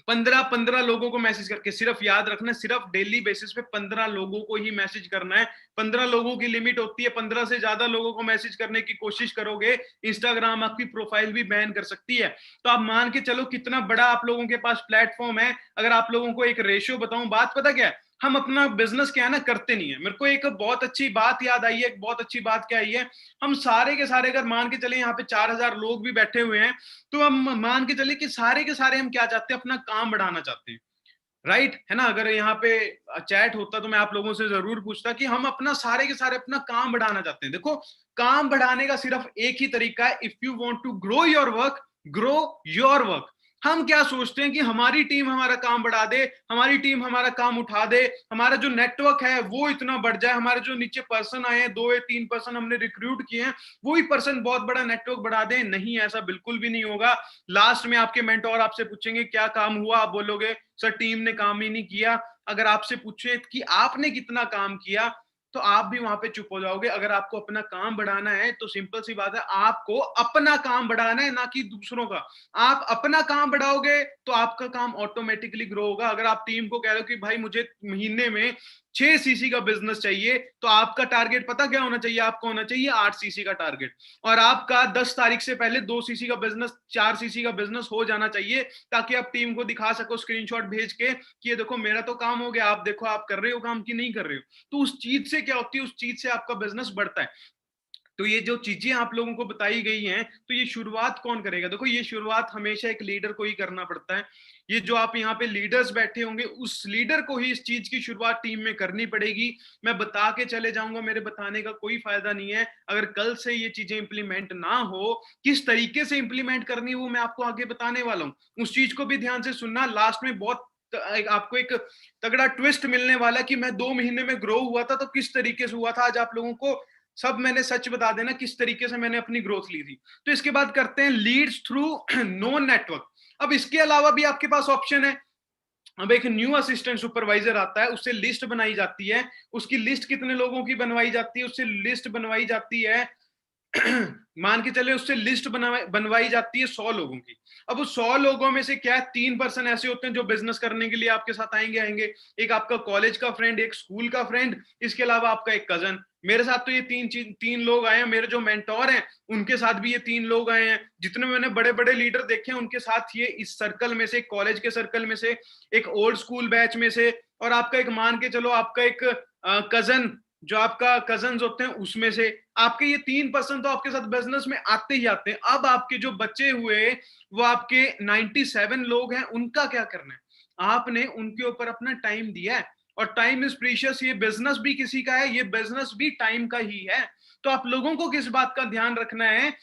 15-15 लोगों को मैसेज करके, सिर्फ याद रखना, सिर्फ डेली बेसिस पे 15 लोगों को ही मैसेज करना है। 15 लोगों की लिमिट होती है, 15 से ज्यादा लोगों को मैसेज करने की कोशिश करोगे, इंस्टाग्राम आपकी प्रोफाइल भी बैन कर सकती है। तो आप मान के चलो कितना बड़ा आप लोगों के पास प्लेटफॉर्म है। अगर आप लोगों को एक रेशियो बताऊं, बात पता क्या है, हम अपना बिजनेस क्या है ना करते नहीं है। मेरे को एक बहुत अच्छी बात याद आई है, एक बहुत अच्छी बात क्या आई है, हम सारे के सारे अगर मान के चले यहाँ पे 4000 लोग भी बैठे हुए हैं, तो हम मान के चले कि सारे के सारे हम क्या चाहते हैं, अपना काम बढ़ाना चाहते हैं, राइट है ना। अगर यहाँ पे चैट होता तो मैं आप लोगों से जरूर पूछता कि हम अपना सारे के सारे अपना काम बढ़ाना चाहते हैं। देखो, काम बढ़ाने का सिर्फ एक ही तरीका है, if you want to grow your work, grow your work. हम क्या सोचते हैं कि हमारी टीम हमारा काम बढ़ा दे, हमारी टीम हमारा काम उठा दे, हमारा जो नेटवर्क है वो इतना बढ़ जाए, हमारे जो नीचे पर्सन आए हैं, 2 या 3 पर्सन हमने रिक्रूट किए हैं, वही पर्सन बहुत बड़ा नेटवर्क बढ़ा दे। नहीं, ऐसा बिल्कुल भी नहीं होगा। लास्ट में आपके मेंटोर आपसे पूछेंगे क्या काम हुआ, आप बोलोगे सर टीम ने काम ही नहीं किया। अगर आपसे पूछे कि आपने कितना काम किया, तो आप भी वहां पे चुप हो जाओगे। अगर आपको अपना काम बढ़ाना है तो सिंपल सी बात है, आपको अपना काम बढ़ाना है, ना कि दूसरों का। आप अपना काम बढ़ाओगे तो आपका काम ऑटोमेटिकली ग्रो होगा। अगर आप टीम को कह रहे हो कि भाई मुझे महीने में 6 सीसी का बिजनेस चाहिए, तो आपका टारगेट पता क्या होना चाहिए, आपको होना चाहिए 8 सीसी का टारगेट। और आपका 10 तारीख से पहले 2 सीसी का बिजनेस, 4 सीसी का बिजनेस हो जाना चाहिए, ताकि आप टीम को दिखा सको स्क्रीनशॉट भेज के कि ये देखो मेरा तो काम हो गया, आप देखो आप कर रहे हो काम कि नहीं कर रहे हो। तो उस चीज से क्या होती है, उस चीज से आपका बिजनेस बढ़ता है। तो ये जो चीजें आप लोगों को बताई गई हैं, तो ये शुरुआत कौन करेगा? देखो, ये शुरुआत हमेशा एक लीडर को ही करना पड़ता है। ये जो आप यहाँ पे लीडर्स बैठे होंगे, उस लीडर को ही इस चीज की शुरुआत टीम में करनी पड़ेगी। मैं बता के चले जाऊंगा, मेरे बताने का कोई फायदा नहीं है अगर कल से ये चीजें इंप्लीमेंट ना हो। किस तरीके से इंप्लीमेंट करनी है वो मैं आपको आगे बताने वाला हूँ, उस चीज को भी ध्यान से सुनना। लास्ट में बहुत आपको एक तगड़ा ट्विस्ट मिलने वाला कि मैं 2 महीने में ग्रो हुआ था, तो किस तरीके से हुआ था, आज आप लोगों को सब मैंने सच बता देना किस तरीके से मैंने अपनी ग्रोथ ली थी। तो इसके बाद करते हैं लीड्स थ्रू नोन नेटवर्क। अब इसके अलावा भी आपके पास ऑप्शन है। अब एक न्यू असिस्टेंट सुपरवाइजर आता है, उससे लिस्ट बनाई जाती है। उसकी लिस्ट कितने लोगों की बनवाई जाती है, उससे लिस्ट बनवाई जाती है मान के चले उससे लिस्ट बनवाई जाती है 100 लोगों की। अब उस 100 लोगों में से क्या है, 3 पर्सन ऐसे होते हैं जो बिजनेस करने के लिए आपके साथ आएंगे। एक आपका कॉलेज का फ्रेंड, एक स्कूल का फ्रेंड, इसके अलावा आपका एक कजन। मेरे साथ तो ये तीन लोग आए हैं। मेरे जो मेंटोर हैं उनके साथ भी ये 3 लोग आए हैं। जितने मैंने बड़े बड़े लीडर देखे हैं उनके साथ ये इस सर्कल में से, कॉलेज के सर्कल में से, एक ओल्ड स्कूल बैच में से, और आपका एक मान के चलो आपका एक कजन, जो आपका कजन होते हैं उसमें से। आपके ये 3% तो आपके साथ बिजनेस में आते ही आते हैं। अब आपके जो बचे हुए वो आपके 97 लोग हैं, उनका क्या करना है? आपने उनके ऊपर अपना टाइम दिया है, और टाइम इज प्रीशियस। ये बिजनेस भी किसी का है, ये बिजनेस भी टाइम का ही है। तो आप लोगों को किस बात का ध्यान रखना है?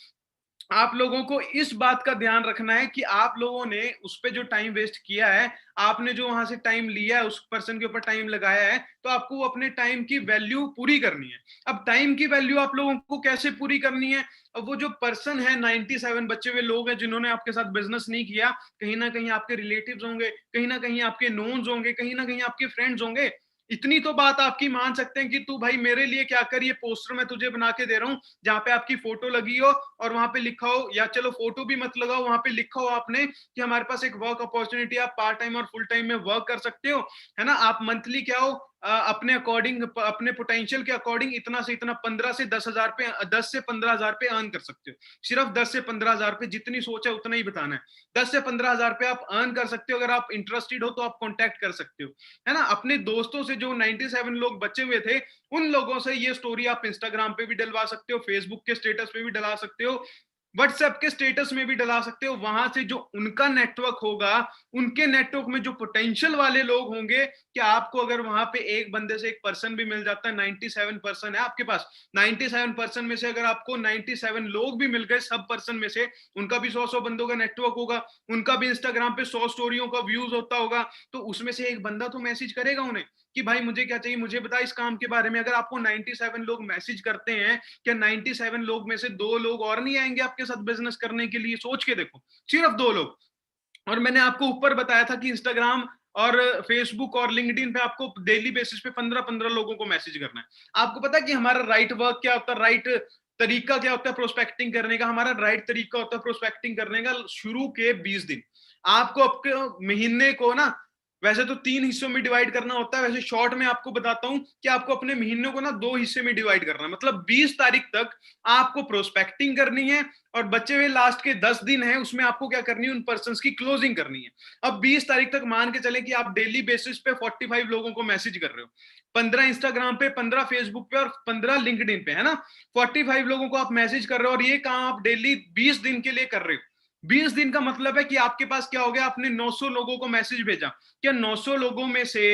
आप लोगों को इस बात का ध्यान रखना है कि आप लोगों ने उस पर जो टाइम वेस्ट किया है, आपने जो वहां से टाइम लिया है, उस पर्सन के ऊपर टाइम लगाया है, तो आपको अपने टाइम की वैल्यू पूरी करनी है। अब टाइम की वैल्यू आप लोगों को कैसे पूरी करनी है? अब वो जो पर्सन है, 97 बच्चे हुए लोग हैं जिन्होंने आपके साथ बिजनेस नहीं किया, कहीं ना कहीं आपके रिलेटिव्स होंगे, कहीं ना कहीं आपके नोन्स होंगे, कहीं ना कहीं आपके फ्रेंड्स होंगे। इतनी तो बात आपकी मान सकते हैं कि तू भाई मेरे लिए क्या कर, ये पोस्टर मैं तुझे बना के दे रहा हूँ, जहाँ पे आपकी फोटो लगी हो और वहां पे लिखा हो, या चलो फोटो भी मत लगाओ, वहां पे लिखा हो आपने कि हमारे पास एक वर्क अपॉर्चुनिटी, आप पार्ट टाइम और फुल टाइम में वर्क कर सकते हो, है ना। आप मंथली क्या हो, अपने अकॉर्डिंग, अपने पोटेंशियल के अकॉर्डिंग इतना से इतना 15 से 10,000 पे, 10 से 15,000 पे अर्न कर सकते हो। सिर्फ 10 से 15,000 पे, जितनी सोच है उतना ही बताना है। 10 से 15,000 पे आप अर्न कर सकते हो। अगर आप इंटरेस्टेड हो तो आप कॉन्टैक्ट कर सकते हो, है ना। अपने दोस्तों से जो 97 लोग बचे हुए थे, उन लोगों से ये स्टोरी आप इंस्टाग्राम पे भी डलवा सकते हो, फेसबुक के स्टेटस पे भी डला सकते हो, व्हाट्सएप के स्टेटस में भी डला सकते हो। वहां से जो उनका नेटवर्क होगा, उनके नेटवर्क में जो पोटेंशियल वाले लोग होंगे, कि आपको अगर वहां पे एक बंदे से एक पर्सन भी मिल जाता है, 97 पर्सन है आपके पास, 97 पर्सन में से अगर आपको 97 लोग भी मिल गए, सब पर्सन में से, उनका भी 100 बंदों का नेटवर्क होगा, उनका भी इंस्टाग्राम पे 100 स्टोरियों का व्यूज होता होगा, तो उसमें से एक बंदा तो मैसेज करेगा उन्हें कि भाई मुझे क्या चाहिए, मुझे बता इस काम के बारे में। अगर आपको 97 लोग मैसेज करते हैं, क्या 97 लोग में से 2 लोग और नहीं आएंगे आपके साथ बिजनेस करने के लिए? सोच के देखो, सिर्फ 2 लोग। और मैंने आपको ऊपर बताया था कि इंस्टाग्राम और फेसबुक और लिंक्डइन पे आपको डेली बेसिस पे 15-15 लोगों को मैसेज करना है। आपको पता है कि हमारा राइट वर्क क्या होता है, राइट तरीका क्या होता है प्रोस्पेक्टिंग करने का? हमारा राइट तरीका होता है प्रोस्पेक्टिंग करने का, शुरू के 20 दिन आपको आपके महीने को ना, वैसे तो 3 हिस्सों में डिवाइड करना होता है, वैसे शॉर्ट में आपको बताता हूं कि आपको अपने महीनों को ना 2 हिस्से में डिवाइड करना है। मतलब 20 तारीख तक आपको प्रोस्पेक्टिंग करनी है, और बचे हुए लास्ट के 10 दिन है, उसमें आपको क्या करनी है, उन पर्संस की क्लोजिंग करनी है। अब 20 तारीख तक मान के चले कि आप डेली बेसिस पे 45 लोगों को मैसेज कर रहे हो, 15 इंस्टाग्राम पे, 15 फेसबुक पे और 15 लिंक्डइन पे, है ना। 45 लोगों को आप मैसेज कर रहे हो, और ये काम आप डेली 20 दिन के लिए कर रहे हो। 20 दिन का मतलब है कि आपके पास क्या हो गया, आपने 900 लोगों को मैसेज भेजा। क्या 900 लोगों में से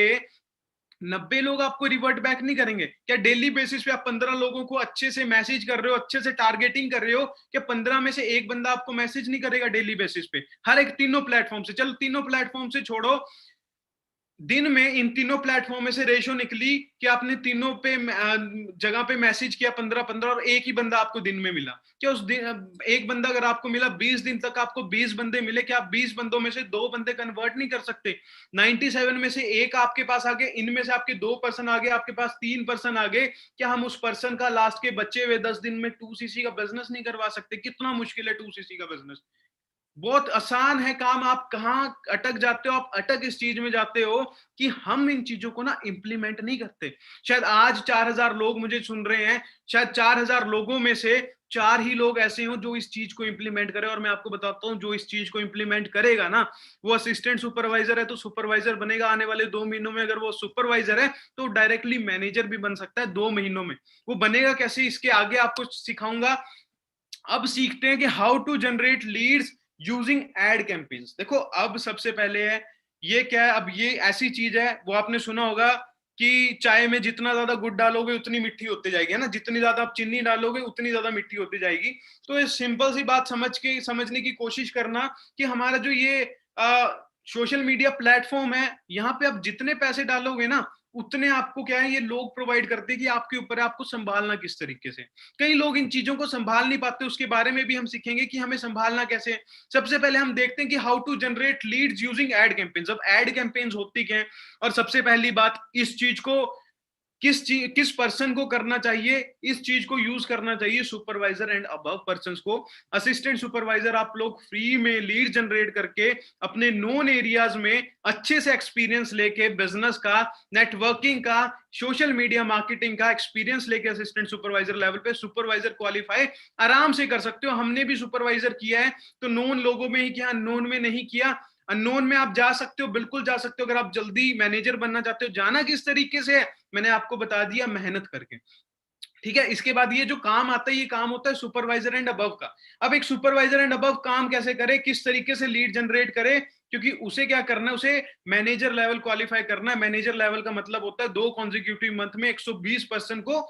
90 लोग आपको रिवर्ट बैक नहीं करेंगे? क्या डेली बेसिस पे आप 15 लोगों को अच्छे से मैसेज कर रहे हो, अच्छे से टारगेटिंग कर रहे हो, क्या 15 में से एक बंदा आपको मैसेज नहीं करेगा डेली बेसिस पे? हर एक तीनों प्लेटफॉर्म से, चलो तीनों प्लेटफॉर्म से छोड़ो, दिन में इन तीनों प्लेटफॉर्म में से रेशो निकली कि आपने तीनों पे जगह पे मैसेज किया 15-15, और एक ही बंदा आपको दिन में मिला। क्या उस दिन एक बंदा अगर आपको मिला, 20 दिन तक आपको 20 बंदे मिले, क्या आप 20 बंदों में से 2 बंदे कन्वर्ट नहीं कर सकते? 97 में से एक आपके पास आ गए, इनमें से आपके 2 पर्सन आ गए, आपके पास 3 पर्सन आ गए। क्या हम उस पर्सन का लास्ट के बचे हुए 10 दिन में 2cc का बिजनेस नहीं करवा सकते? कितना मुश्किल है 2cc का बिजनेस? बहुत आसान है काम। आप कहाँ अटक जाते हो? आप अटक इस चीज में जाते हो कि हम इन चीजों को ना इंप्लीमेंट नहीं करते। शायद आज 4,000 लोग मुझे सुन रहे हैं, शायद 4,000 लोगों में से 4 ही लोग ऐसे हो जो इस चीज को इंप्लीमेंट करें। और मैं आपको बताता हूँ, जो इस चीज को इंप्लीमेंट करेगा ना, वो असिस्टेंट सुपरवाइजर है तो सुपरवाइजर बनेगा आने वाले 2 महीनों में। अगर वो सुपरवाइजर है तो डायरेक्टली मैनेजर भी बन सकता है 2 महीनों में। वो बनेगा कैसे, इसके आगे आपको सिखाऊंगा। अब सीखते हैं कि how to generate leads using ad campaigns. देखो, अब सबसे पहले है ये क्या है, अब ये ऐसी चीज है, वो आपने सुना होगा कि चाय में जितना ज्यादा गुड़ डालोगे उतनी मिट्टी होती जाएगी, है ना, जितनी ज्यादा आप चीनी डालोगे उतनी ज्यादा मिट्टी होती जाएगी। तो ये सिंपल सी बात समझने की कोशिश करना कि हमारा जो ये सोशल मीडिया प्लेटफॉर्म है, यहाँ पे आप जितने पैसे डालोगे ना, उतने आपको क्या है, ये लोग प्रोवाइड करते हैं कि आपके ऊपर है आपको संभालना किस तरीके से। कई लोग इन चीजों को संभाल नहीं पाते, उसके बारे में भी हम सीखेंगे कि हमें संभालना कैसे है। सबसे पहले हम देखते हैं कि how to generate leads using ad campaigns. अब एड कैंपेन्स होती क्या है, और सबसे पहली बात, इस चीज को किस पर्सन को करना चाहिए, इस चीज को यूज करना चाहिए सुपरवाइजर एंड अबव पर्सन को। असिस्टेंट सुपरवाइजर आप लोग फ्री में लीड जनरेट करके अपने नोन एरियाज में अच्छे से एक्सपीरियंस लेके, बिजनेस का, नेटवर्किंग का, सोशल मीडिया मार्केटिंग का एक्सपीरियंस लेके असिस्टेंट सुपरवाइजर लेवल पे सुपरवाइजर क्वालिफाई आराम से कर सकते हो। हमने भी सुपरवाइजर किया है, तो नोन लोगों में ही किया, नोन में नहीं किया। अननोन में आप जा सकते हो, बिल्कुल जा सकते हो। अगर आप जल्दी मैनेजर बनना चाहते हो, जाना किस तरीके से है मैंने आपको बता दिया, मेहनत करके। ठीक है, इसके बाद ये जो काम आता है, ये काम होता है सुपरवाइजर एंड अबव का। अब एक सुपरवाइजर एंड अबव काम कैसे करे, किस तरीके से लीड जनरेट करे, क्योंकि उसे क्या करना है, उसे मैनेजर लेवल क्वालिफाई करना है। मैनेजर लेवल का मतलब होता है 2 कॉन्जिक्यूटिव मंथ में 120 पर्सन को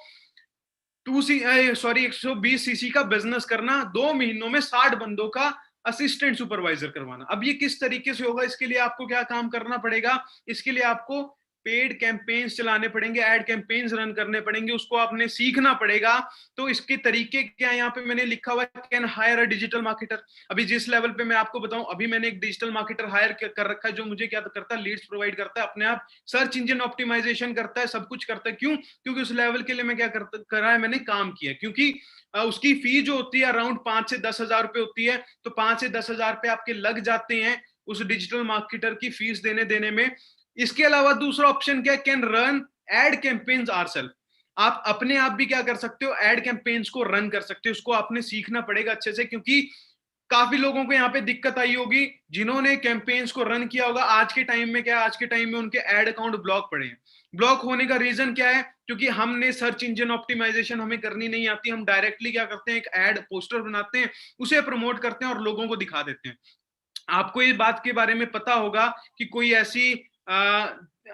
120 सीसी का बिजनेस करना, 2 महीनों में 60 बंदों का असिस्टेंट सुपरवाइजर करवाना। अब ये किस तरीके से होगा, इसके लिए आपको क्या काम करना पड़ेगा, इसके लिए आपको पेड कैंपेन्स चलाने पड़ेंगे, एड कैंपेन्स रन करने पड़ेंगे, उसको आपने सीखना पड़ेगा। तो इसके तरीके क्या है, यहाँ पे मैंने लिखा हुआ है, can hire a digital marketer. अभी जिस लेवल पे मैं आपको बताऊं, अभी मैंने एक डिजिटल मार्केटर हायर कर रखा है, जो मुझे क्या करता है, लीड्स प्रोवाइड करता है, अपने आप सर्च इंजन ऑप्टिमाइजेशन करता है, सब कुछ करता है। क्यों? क्योंकि उस लेवल के लिए मैं क्या करा है, मैंने काम किया। क्योंकि उसकी फी जो होती है अराउंड 5 से 10,000 रुपए होती है, तो 5 से 10,000 रुपए आपके लग जाते हैं उस डिजिटल मार्केटर की फीस देने में। इसके अलावा दूसरा ऑप्शन क्या है, can run ad campaigns our self. आप अपने आप भी क्या कर सकते हो, एड कैंपेन्स को रन कर सकते हो। उसको आपने सीखना पड़ेगा अच्छे से, क्योंकि काफी लोगों को यहाँ पे दिक्कत आई होगी जिन्होंने कैंपेन्स को रन किया होगा। आज के टाइम में क्या है, आज के टाइम में उनके एड अकाउंट ब्लॉक पड़े हैं। ब्लॉक होने का रीजन क्या है, क्योंकि हमने सर्च इंजन ऑप्टिमाइजेशन हमें करनी नहीं आती। हम डायरेक्टली क्या करते हैं, एक एड पोस्टर बनाते हैं, उसे प्रमोट करते हैं और लोगों को दिखा देते हैं। आपको इस बात के बारे में पता होगा कि कोई ऐसी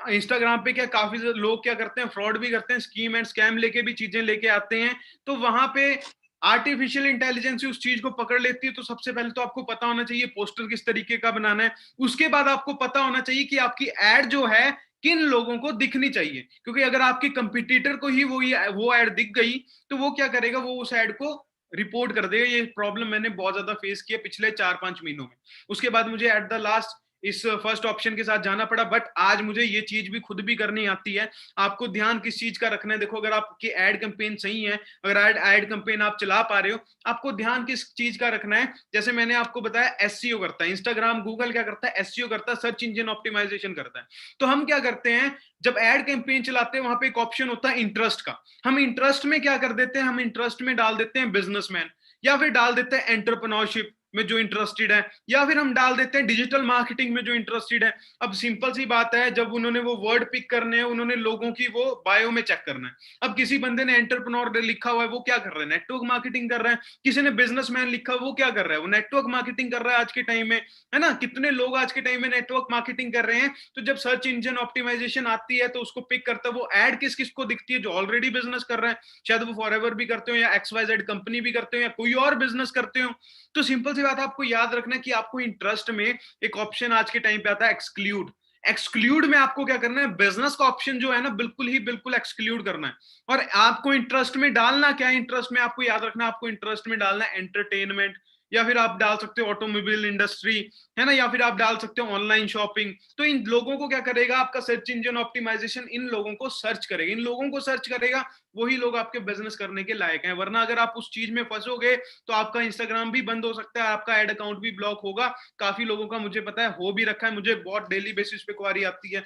इंस्टाग्राम पे क्या काफी लोग क्या करते हैं, फ्रॉड भी करते हैं, स्कीम एंड स्कैम लेके भी चीजें लेके आते हैं। तो वहां पे आर्टिफिशियल इंटेलिजेंस उस चीज को पकड़ लेती है। तो सबसे पहले तो आपको पता होना चाहिए पोस्टर किस तरीके का बनाना है। उसके बाद आपको पता होना चाहिए कि आपकी एड जो है किन लोगों को दिखनी चाहिए, क्योंकि अगर आपके कंपटीटर को ही वो एड दिख गई तो वो क्या करेगा, वो उस एड को रिपोर्ट कर देगा। ये प्रॉब्लम मैंने बहुत ज्यादा फेस किया पिछले 4-5 महीनों में। उसके बाद मुझे एट द लास्ट इस फर्स्ट ऑप्शन के साथ जाना पड़ा, बट आज मुझे ये चीज भी खुद भी करनी आती है। आपको ध्यान किस चीज का रखना है, देखो अगर आपकी एड कैंपेन सही है, अगर एड कैंपेन आप चला पा रहे हो, आपको ध्यान किस चीज का रखना है। जैसे मैंने आपको बताया एसईओ करता है इंस्टाग्राम, गूगल क्या करता है, एसईओ करता है, सर्च इंजन ऑप्टिमाइजेशन करता है। तो हम क्या करते हैं, जब एड कैंपेन चलाते हैं वहां पे एक ऑप्शन होता है इंटरेस्ट का। हम इंटरेस्ट में क्या कर देते हैं, हम इंटरेस्ट में डाल देते हैं बिजनेसमैन, या फिर डाल देते हैं एंटरप्रेन्योरशिप में जो इंटरेस्टेड है, या फिर हम डाल देते हैं डिजिटल मार्केटिंग में जो इंटरेस्टेड है। अब सिंपल सी बात है, जब उन्होंने वो वर्ड पिक करने हैं, उन्होंने लोगों की वो बायो में चेक करना है। अब किसी बंदे ने एंटरप्रेन्योर लिखा हुआ है, वो क्या कर रहा है, नेटवर्क मार्केटिंग कर रहा है। किसी ने बिजनेसमैन लिखा हुआ, वो क्या कर रहा है, वो नेटवर्क मार्केटिंग कर रहा है आज के टाइम में, है ना। कितने लोग आज के टाइम में नेटवर्क मार्केटिंग कर रहे हैं। तो जब सर्च इंजन ऑप्टिमाइजेशन आती है तो उसको पिक करता है, वो एड किस किस को दिखती है, जो ऑलरेडी बिजनेस कर रहा है, शायद वो फॉरएवर भी करते हो, या XYZ कंपनी भी करते हो, या कोई और बिजनेस करते हो। तो सिंपल सी बात है, आपको याद रखना कि आपको इंटरेस्ट में एक ऑप्शन आज के टाइम पे आता है एक्सक्लूड। एक्सक्लूड में आपको क्या करना है, बिजनेस का ऑप्शन जो है ना, बिल्कुल एक्सक्लूड करना है। और आपको इंटरेस्ट में डालना क्या है, इंटरेस्ट में आपको याद रखना, आपको इंटरेस्ट में डालना है एंटरटेनमेंट, या फिर आप डाल सकते हो ऑटोमोबाइल इंडस्ट्री, है ना, या फिर आप डाल सकते हो ऑनलाइन शॉपिंग। तो इन लोगों को क्या करेगा, आपका सर्च इंजन ऑप्टिमाइजेशन इन लोगों को सर्च करेगा, इन लोगों को सर्च करेगा, वही लोग आपके बिजनेस करने के लायक हैं। वरना अगर आप उस चीज में फंसोगे तो आपका इंस्टाग्राम भी बंद हो सकता है, आपका एड अकाउंट भी ब्लॉक होगा। काफी लोगों का मुझे पता है हो भी रखा है, मुझे बहुत डेली बेसिस पे क्वारी आती है।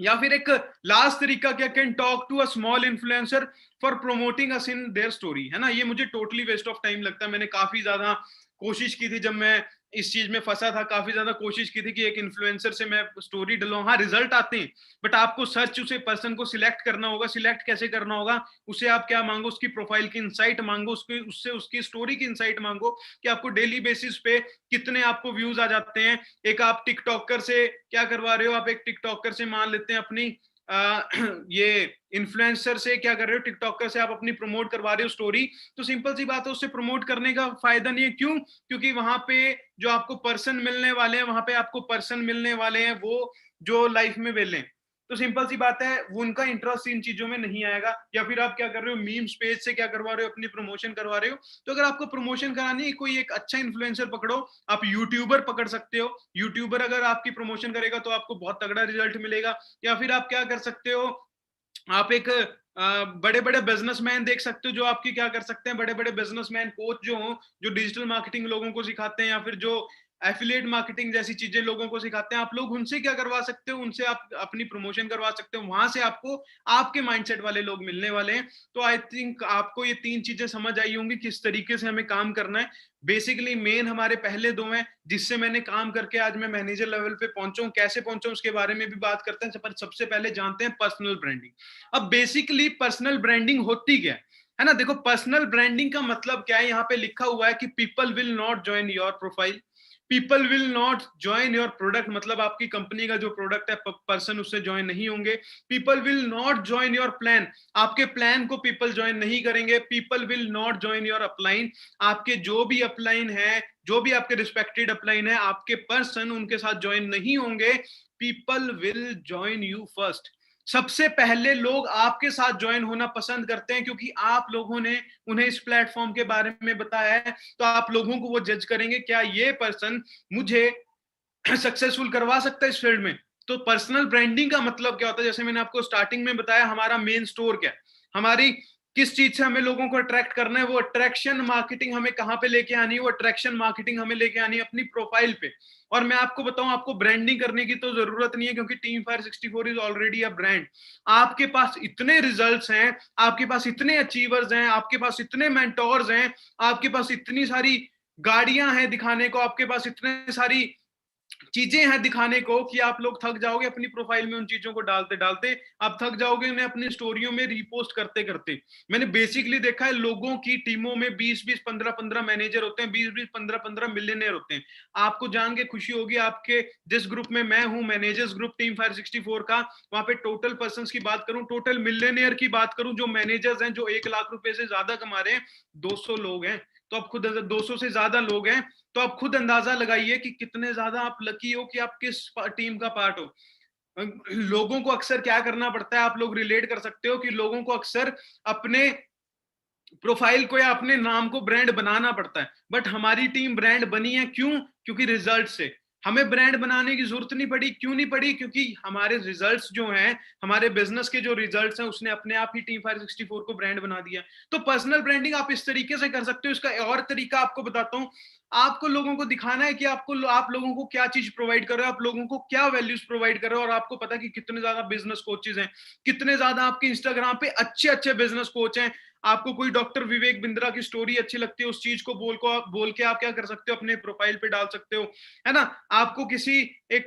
या फिर एक लास्ट तरीका क्या, can talk to a small influencer for promoting us in their story, है ना। ये मुझे टोटली वेस्ट ऑफ टाइम लगता है। मैंने काफी ज्यादा कोशिश की थी, जब मैं इस चीज में फंसा था, काफी ज्यादा कोशिश की थी कि एक इन्फ्लुएंसर से मैं स्टोरी डलवाऊं। हाँ, रिजल्ट आते हैं, बट आपको सर्च उसे पर्सन को सिलेक्ट करना होगा। सिलेक्ट कैसे करना होगा, उसे आप क्या मांगो, उसकी प्रोफाइल की इंसाइट मांगो, उससे उसकी स्टोरी की इंसाइट मांगो कि आपको डेली बेसिस पे कितने आपको व्यूज आ जाते हैं। एक आप टिकटॉकर से क्या करवा रहे हो, आप एक टिकटॉकर से मान लेते हैं अपनी ये इन्फ्लुएंसर से क्या कर रहे हो, टिकटॉकर से आप अपनी प्रमोट करवा रहे हो स्टोरी। तो सिंपल सी बात है, उससे प्रमोट करने का फायदा नहीं है। क्यों, क्योंकि वहां पे जो आपको पर्सन मिलने वाले हैं, वहां पे आपको पर्सन मिलने वाले हैं वो जो लाइफ में वेले हैं। तो सिंपल सी बात है, वो उनका इंटरेस्ट इन चीजों में नहीं आएगा। या फिर आप क्या कर रहे हो, मीम्स पेज से क्या करवा रहे हो, अपनी प्रमोशन करवा रहे हो। तो अगर आपको प्रमोशन करानी है, कोई एक अच्छा इन्फ्लुएंसर पकड़ो। आप यूट्यूबर पकड़ सकते हो, यूट्यूबर अगर आपकी प्रमोशन करेगा तो आपको बहुत तगड़ा रिजल्ट मिलेगा। या फिर आप क्या कर सकते हो, आप एक बड़े बड़े बिजनेसमैन देख सकते हो, जो आपकी क्या कर सकते हैं, बड़े बड़े बिजनेसमैन कोच जो हो, जो डिजिटल मार्केटिंग लोगों को सिखाते हैं, या फिर जो एफिलिएट मार्केटिंग जैसी चीजें लोगों को सिखाते हैं। आप लोग उनसे क्या करवा सकते हो, उनसे आप अपनी प्रमोशन करवा सकते हो। वहां से आपको आपके माइंडसेट वाले लोग मिलने वाले हैं। तो आई थिंक आपको ये 3 चीजें समझ आई होंगी किस तरीके से हमें काम करना है। बेसिकली मेन हमारे पहले 2 हैं, जिससे मैंने काम करके आज मैं मैनेजर लेवल पे पहुंचा हूं। कैसे पहुंचा उसके बारे में भी बात करते हैं, पर सबसे पहले जानते हैं पर्सनल ब्रांडिंग। अब बेसिकली पर्सनल ब्रांडिंग होती क्या है ना। देखो, पर्सनल ब्रांडिंग का मतलब क्या है, यहाँ पे लिखा हुआ है कि people will not join your profile, people will not join your product, मतलब आपकी कंपनी का जो प्रोडक्ट है पर्सन उससे ज्वाइन नहीं होंगे। People will not join your plan, आपके प्लान को पीपल ज्वाइन नहीं करेंगे। People will not join your upline, आपके जो भी अपलाइन है, जो भी आपके रिस्पेक्टेड अपलाइन है, आपके पर्सन उनके साथ ज्वाइन नहीं होंगे। People will join you first, सबसे पहले लोग आपके साथ ज्वाइन होना पसंद करते हैं, क्योंकि आप लोगों ने उन्हें इस प्लेटफॉर्म के बारे में बताया है। तो आप लोगों को वो जज करेंगे, क्या ये पर्सन मुझे सक्सेसफुल करवा सकता है इस फील्ड में। तो पर्सनल ब्रांडिंग का मतलब क्या होता है, जैसे मैंने आपको स्टार्टिंग में बताया, हमारा मेन स्टोर क्या है, हमारी किस चीज से हमें लोगों को अट्रैक्ट करना है, वो अट्रैक्शन मार्केटिंग हमें कहां पे लेके आनी है, वो अट्रैक्शन मार्केटिंग हमें लेके आनी है अपनी प्रोफाइल पे। और मैं आपको बताऊं, आपको ब्रांडिंग करने की तो जरूरत नहीं है, क्योंकि team fire 64 is already a brand. आपके पास इतने रिजल्ट्स हैं, आपके पास इतने अचीवर्स हैं, आपके पास इतने मेंटोर्स हैं, आपके पास इतनी सारी गाड़ियां हैं दिखाने को, आपके पास इतने सारी चीजें हैं दिखाने को कि आप लोग थक जाओगे अपनी प्रोफाइल में उन चीजों को डालते डालते। आप थक जाओगे उन्हें अपनी स्टोरियों में रीपोस्ट करते करते। मैंने बेसिकली देखा है, लोगों की टीमों में 20-20 15-15 मैनेजर होते हैं, 20-20 15-15 मिलियनेयर होते हैं। आपको जान के खुशी होगी, आपके जिस ग्रुप में मैं हूं, मैनेजर्स ग्रुप टीम फायर 64 का, वहां पे टोटल पर्सन की बात करूं, टोटल मिलियनेयर की बात करूं, जो मैनेजर्स हैं, जो 1 लाख रुपए से ज्यादा कमा रहे हैं, 200 लोग हैं। तो अब खुद 200 से ज्यादा लोग हैं, तो आप खुद अंदाजा लगाइए कि कितने ज्यादा आप लकी हो कि आप किस टीम का पार्ट हो। लोगों को अक्सर क्या करना पड़ता है, आप लोग रिलेट कर सकते हो कि लोगों को अक्सर अपने प्रोफाइल को या अपने नाम को ब्रांड बनाना पड़ता है। बट हमारी टीम ब्रांड बनी है, क्यों? क्योंकि रिजल्ट से। हमें ब्रांड बनाने की जरूरत नहीं पड़ी। क्यों नहीं पड़ी? क्योंकि हमारे रिजल्ट्स जो हैं, हमारे बिजनेस के जो रिजल्ट्स हैं, उसने अपने आप ही टीम फायर 64 को ब्रांड बना दिया। तो पर्सनल ब्रांडिंग आप इस तरीके से कर सकते हो। इसका और तरीका आपको बताता हूं। आपको लोगों को दिखाना है कि आप लोगों को क्या चीज प्रोवाइड कर रहे हो, आप लोगों को क्या वैल्यूज प्रोवाइड कर रहे हो। और आपको पता है कि कितने ज्यादा बिजनेस कोचेज हैं, कितने ज्यादा आपके इंस्टाग्राम पे अच्छे अच्छे बिजनेस कोच हैं। आपको कोई डॉक्टर विवेक बिंद्रा की स्टोरी अच्छी लगती है, उस चीज को बोल के आप क्या कर सकते हो, अपने प्रोफाइल पे डाल सकते हो, है ना। आपको किसी एक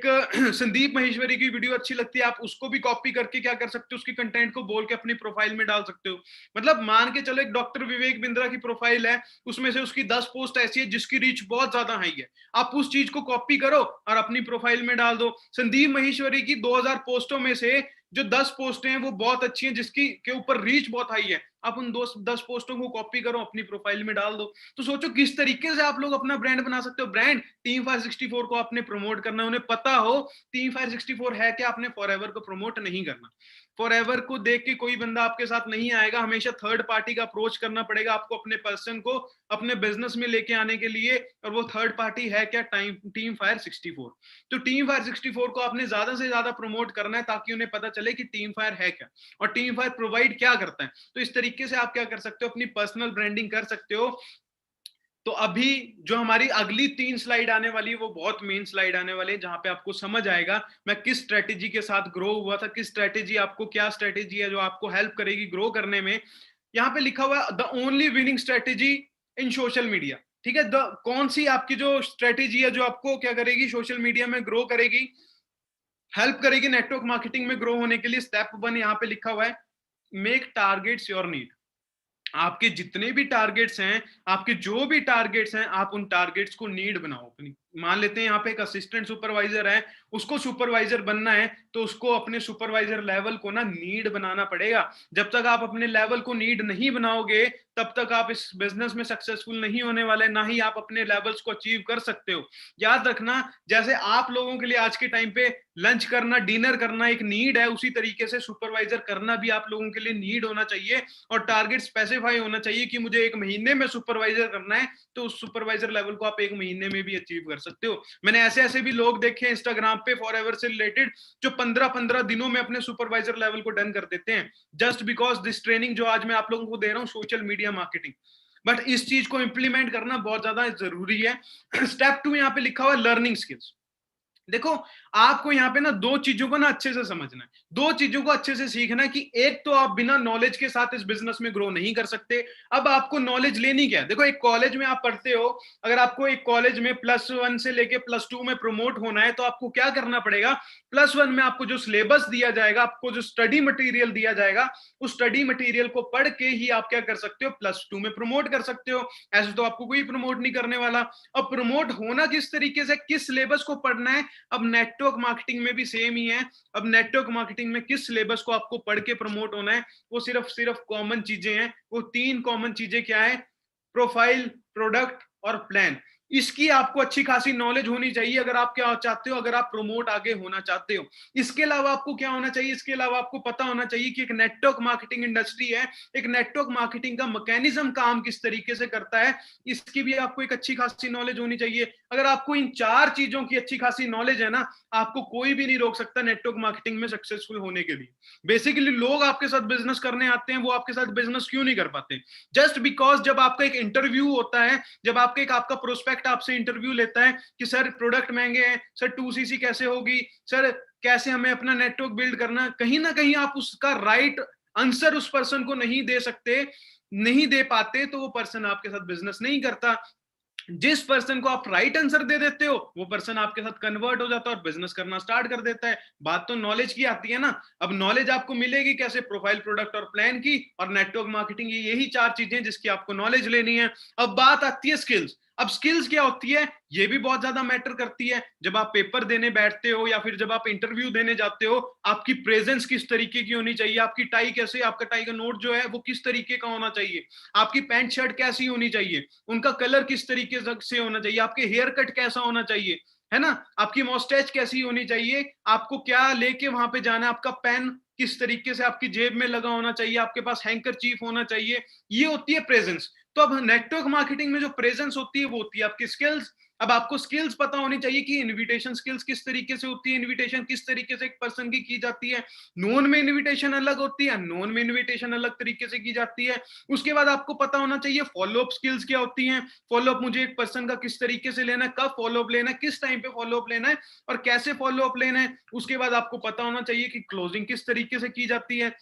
संदीप महेश्वरी की वीडियो अच्छी लगती है, आप उसको भी कॉपी करके क्या कर सकते हो, उसकी कंटेंट को बोल के अपनी प्रोफाइल में डाल सकते हो। मतलब मान के चलो, एक डॉक्टर विवेक बिंद्रा की प्रोफाइल है, उसमें से उसकी 10 पोस्ट ऐसी है जिसकी रीच बहुत ज्यादा हाई है। आप उस चीज को कॉपी करो और अपनी प्रोफाइल में डाल दो। संदीप महेश्वरी की 2000 पोस्टों में से जो 10 पोस्टें हैं वो बहुत अच्छी हैं, जिसकी के ऊपर रीच बहुत हाई है। आप उन 10 पोस्टों को कॉपी करो, अपनी प्रोफाइल में डाल दो। तो सोचो किस तरीके से आप लोग अपना ब्रांड बना सकते हो। ब्रांड टीम फायर 64 को आपने प्रमोट करना है, उन्हें पता हो टीम फायर 64 है क्या, आपने फॉरएवर को प्रमोट नहीं करना। फॉरएवर को देख के कोई बंदा आपके साथ नहीं आएगा, हमेशा थर्ड पार्टी का अप्रोच करना पड़ेगा आपको अपने पर्सन को अपने बिजनेस में लेके आने के लिए। और वो थर्ड पार्टी है क्या? Team fire 64। तो टीम फायर 64 को आपने ज्यादा से ज्यादा प्रमोट करना है, ताकि उन्हें पता चले कि टीम फायर है क्या और टीम फायर प्रोवाइड क्या करता है। तो इस तरीके से आप क्या कर सकते हो, अपनी पर्सनल ब्रांडिंग कर सकते हो। तो अभी जो हमारी अगली 3 स्लाइड आने वाली है, वो बहुत मेन स्लाइड आने वाली है, जहां पे आपको समझ आएगा मैं किस स्ट्रेटेजी के साथ ग्रो हुआ था, किस स्ट्रेटेजी आपको, क्या स्ट्रेटेजी है जो आपको हेल्प करेगी ग्रो करने में। यहाँ पे लिखा हुआ है the only winning strategy in social media. ठीक है, कौन सी आपकी जो स्ट्रेटेजी है जो आपको क्या करेगी, सोशल मीडिया में ग्रो करेगी, हेल्प करेगी नेटवर्क मार्केटिंग में ग्रो होने के लिए। स्टेप 1 यहाँ पे लिखा हुआ है, मेक टारगेट्स योर नीड। आपके जितने भी टारगेट्स हैं, आपके जो भी टारगेट्स हैं, आप उन टारगेट्स को नीड बनाओ अपनी। मान लेते हैं यहाँ पे एक असिस्टेंट सुपरवाइजर है, उसको सुपरवाइजर बनना है, तो उसको अपने सुपरवाइजर लेवल को ना नीड बनाना पड़ेगा। जब तक आप अपने लेवल को नीड नहीं बनाओगे, तब तक आप इस बिजनेस में सक्सेसफुल नहीं होने वाले, ना ही आप अपने लेवल्स को अचीव कर सकते हो। याद रखना, जैसे आप लोगों के लिए आज के टाइम पे लंच करना, डिनर करना एक नीड है, उसी तरीके से सुपरवाइजर करना भी आप लोगों के लिए नीड होना चाहिए। और टारगेट स्पेसिफाई होना चाहिए कि मुझे 1 महीने में सुपरवाइजर करना है, तो उस सुपरवाइजर लेवल को आप 1 महीने में भी अचीव कर सकते हो। मैंने ऐसे ऐसे भी लोग देखे इंस्टाग्राम पे फॉरएवर से रिलेटेड, जो 15-15 दिनों में अपने सुपरवाइजर लेवल को डन कर देते हैं, जस्ट बिकॉज दिस ट्रेनिंग जो आज मैं आप लोगों को दे रहा हूं, सोशल मीडिया मार्केटिंग। बट इस चीज को इंप्लीमेंट करना बहुत ज्यादा जरूरी है। स्टेप 2 यहाँ पे लिखा हुआ है, लर्निंग स्किल्स। देखो, आपको यहाँ पे ना 2 चीजों को ना अच्छे से समझना है, 2 चीजों को अच्छे से सीखना है कि एक तो आप बिना नॉलेज के साथ इस बिजनेस में ग्रो नहीं कर सकते। अब आपको नॉलेज लेनी क्या है? देखो, एक कॉलेज में आप पढ़ते हो, अगर आपको एक कॉलेज में +1 से लेके +2 में प्रमोट होना है, तो आपको क्या करना पड़ेगा? +1 में आपको जो सिलेबस दिया जाएगा, आपको जो स्टडी मटेरियल दिया जाएगा, उस स्टडी मटेरियल को पढ़ के ही आप क्या कर सकते हो, +2 में प्रमोट कर सकते हो। ऐसे तो आपको कोई प्रमोट नहीं करने वाला। अब प्रमोट होना किस तरीके से, किस सिलेबस को पढ़ना है? अब नेटवर्क मार्केटिंग में भी सेम ही है। अब नेटवर्क मार्केटिंग में किस सिलेबस को आपको पढ़ के प्रमोट होना है? वो सिर्फ सिर्फ कॉमन चीजें हैं। वो 3 कॉमन चीजें क्या है? प्रोफाइल, प्रोडक्ट और प्लान। इसकी आपको अच्छी खासी नॉलेज होनी चाहिए अगर आप क्या चाहते हो, अगर आप प्रमोट आगे होना चाहते हो। इसके अलावा आपको क्या होना चाहिए? इसके अलावा आपको पता होना चाहिए कि एक नेटवर्क मार्केटिंग इंडस्ट्री है, एक नेटवर्क मार्केटिंग का मैकेनिज्म काम किस तरीके से करता है, इसकी भी आपको एक अच्छी खासी नॉलेज होनी चाहिए। अगर आपको इन 4 चीजों की अच्छी खासी नॉलेज है ना, आपको कोई भी नहीं रोक सकता नेटवर्क मार्केटिंग में सक्सेसफुल होने के लिए। बेसिकली लोग आपके साथ बिजनेस करने आते हैं, वो आपके साथ बिजनेस क्यों नहीं कर पाते? जस्ट बिकॉज जब आपका एक इंटरव्यू होता है, जब आपका प्रोस्पेक्ट आपसे इंटरव्यू लेता है कि सर प्रोडक्ट महंगे हैं, सर 2CC कैसे होगी, सर कैसे हमें अपना नेटवर्क बिल्ड करना, कहीं ना कहीं आप उसका राइट आंसर उस पर्सन को नहीं दे सकते, नहीं दे पाते, तो वो पर्सन आपके साथ बिजनेस नहीं करता। जिस पर्सन को आप राइट आंसर दे देते हो, वो पर्सन आपके साथ कन्वर्ट हो जाता है और बिजनेस करना स्टार्ट कर देता है। बात तो नॉलेज की आती है ना। अब नॉलेज आपको मिलेगी कैसे? प्रोफाइल, प्रोडक्ट और प्लान की, और नेटवर्क मार्केटिंग, यही 4 चीजें जिसकी आपको नॉलेज लेनी है। अब बात आती है स्किल्स। अब स्किल्स क्या होती है, ये भी बहुत ज्यादा मैटर करती है। जब आप पेपर देने बैठते हो या फिर जब आप इंटरव्यू देने जाते हो, आपकी प्रेजेंस किस तरीके की होनी चाहिए, आपकी टाई कैसे, आपका टाई का नोट जो है वो किस तरीके का होना चाहिए, आपकी पैंट शर्ट कैसी होनी चाहिए, उनका कलर किस तरीके से होना चाहिए, आपके हेयर कट कैसा होना चाहिए, है ना, आपकी मॉस्टैच कैसी होनी चाहिए, आपको क्या लेके वहां पे जाना है, आपका पेन किस तरीके से आपकी जेब में लगा होना चाहिए, आपके पास हैंकर चीफ होना चाहिए। ये होती है प्रेजेंस। तो अब नेटवर्क मार्केटिंग में जो प्रेजेंस होती है वो होती है आपकी स्किल्स। अब आपको स्किल्स पता होनी चाहिए कि इनविटेशन स्किल्स किस तरीके से होती है, इनविटेशन किस तरीके से एक पर्सन की जाती है, नोन में इनविटेशन अलग होती है, नोन में इनविटेशन अलग तरीके से की जाती है। उसके बाद आपको पता होना चाहिए फॉलोअप स्किल्स क्या होती हैं, फॉलोअप मुझे एक पर्सन का किस तरीके से लेना है, कब फॉलोअप लेना है, किस टाइम पे फॉलोअप लेना है और कैसे फॉलोअप लेना है। उसके बाद आपको पता होना चाहिए कि क्लोजिंग किस तरीके से की जाती है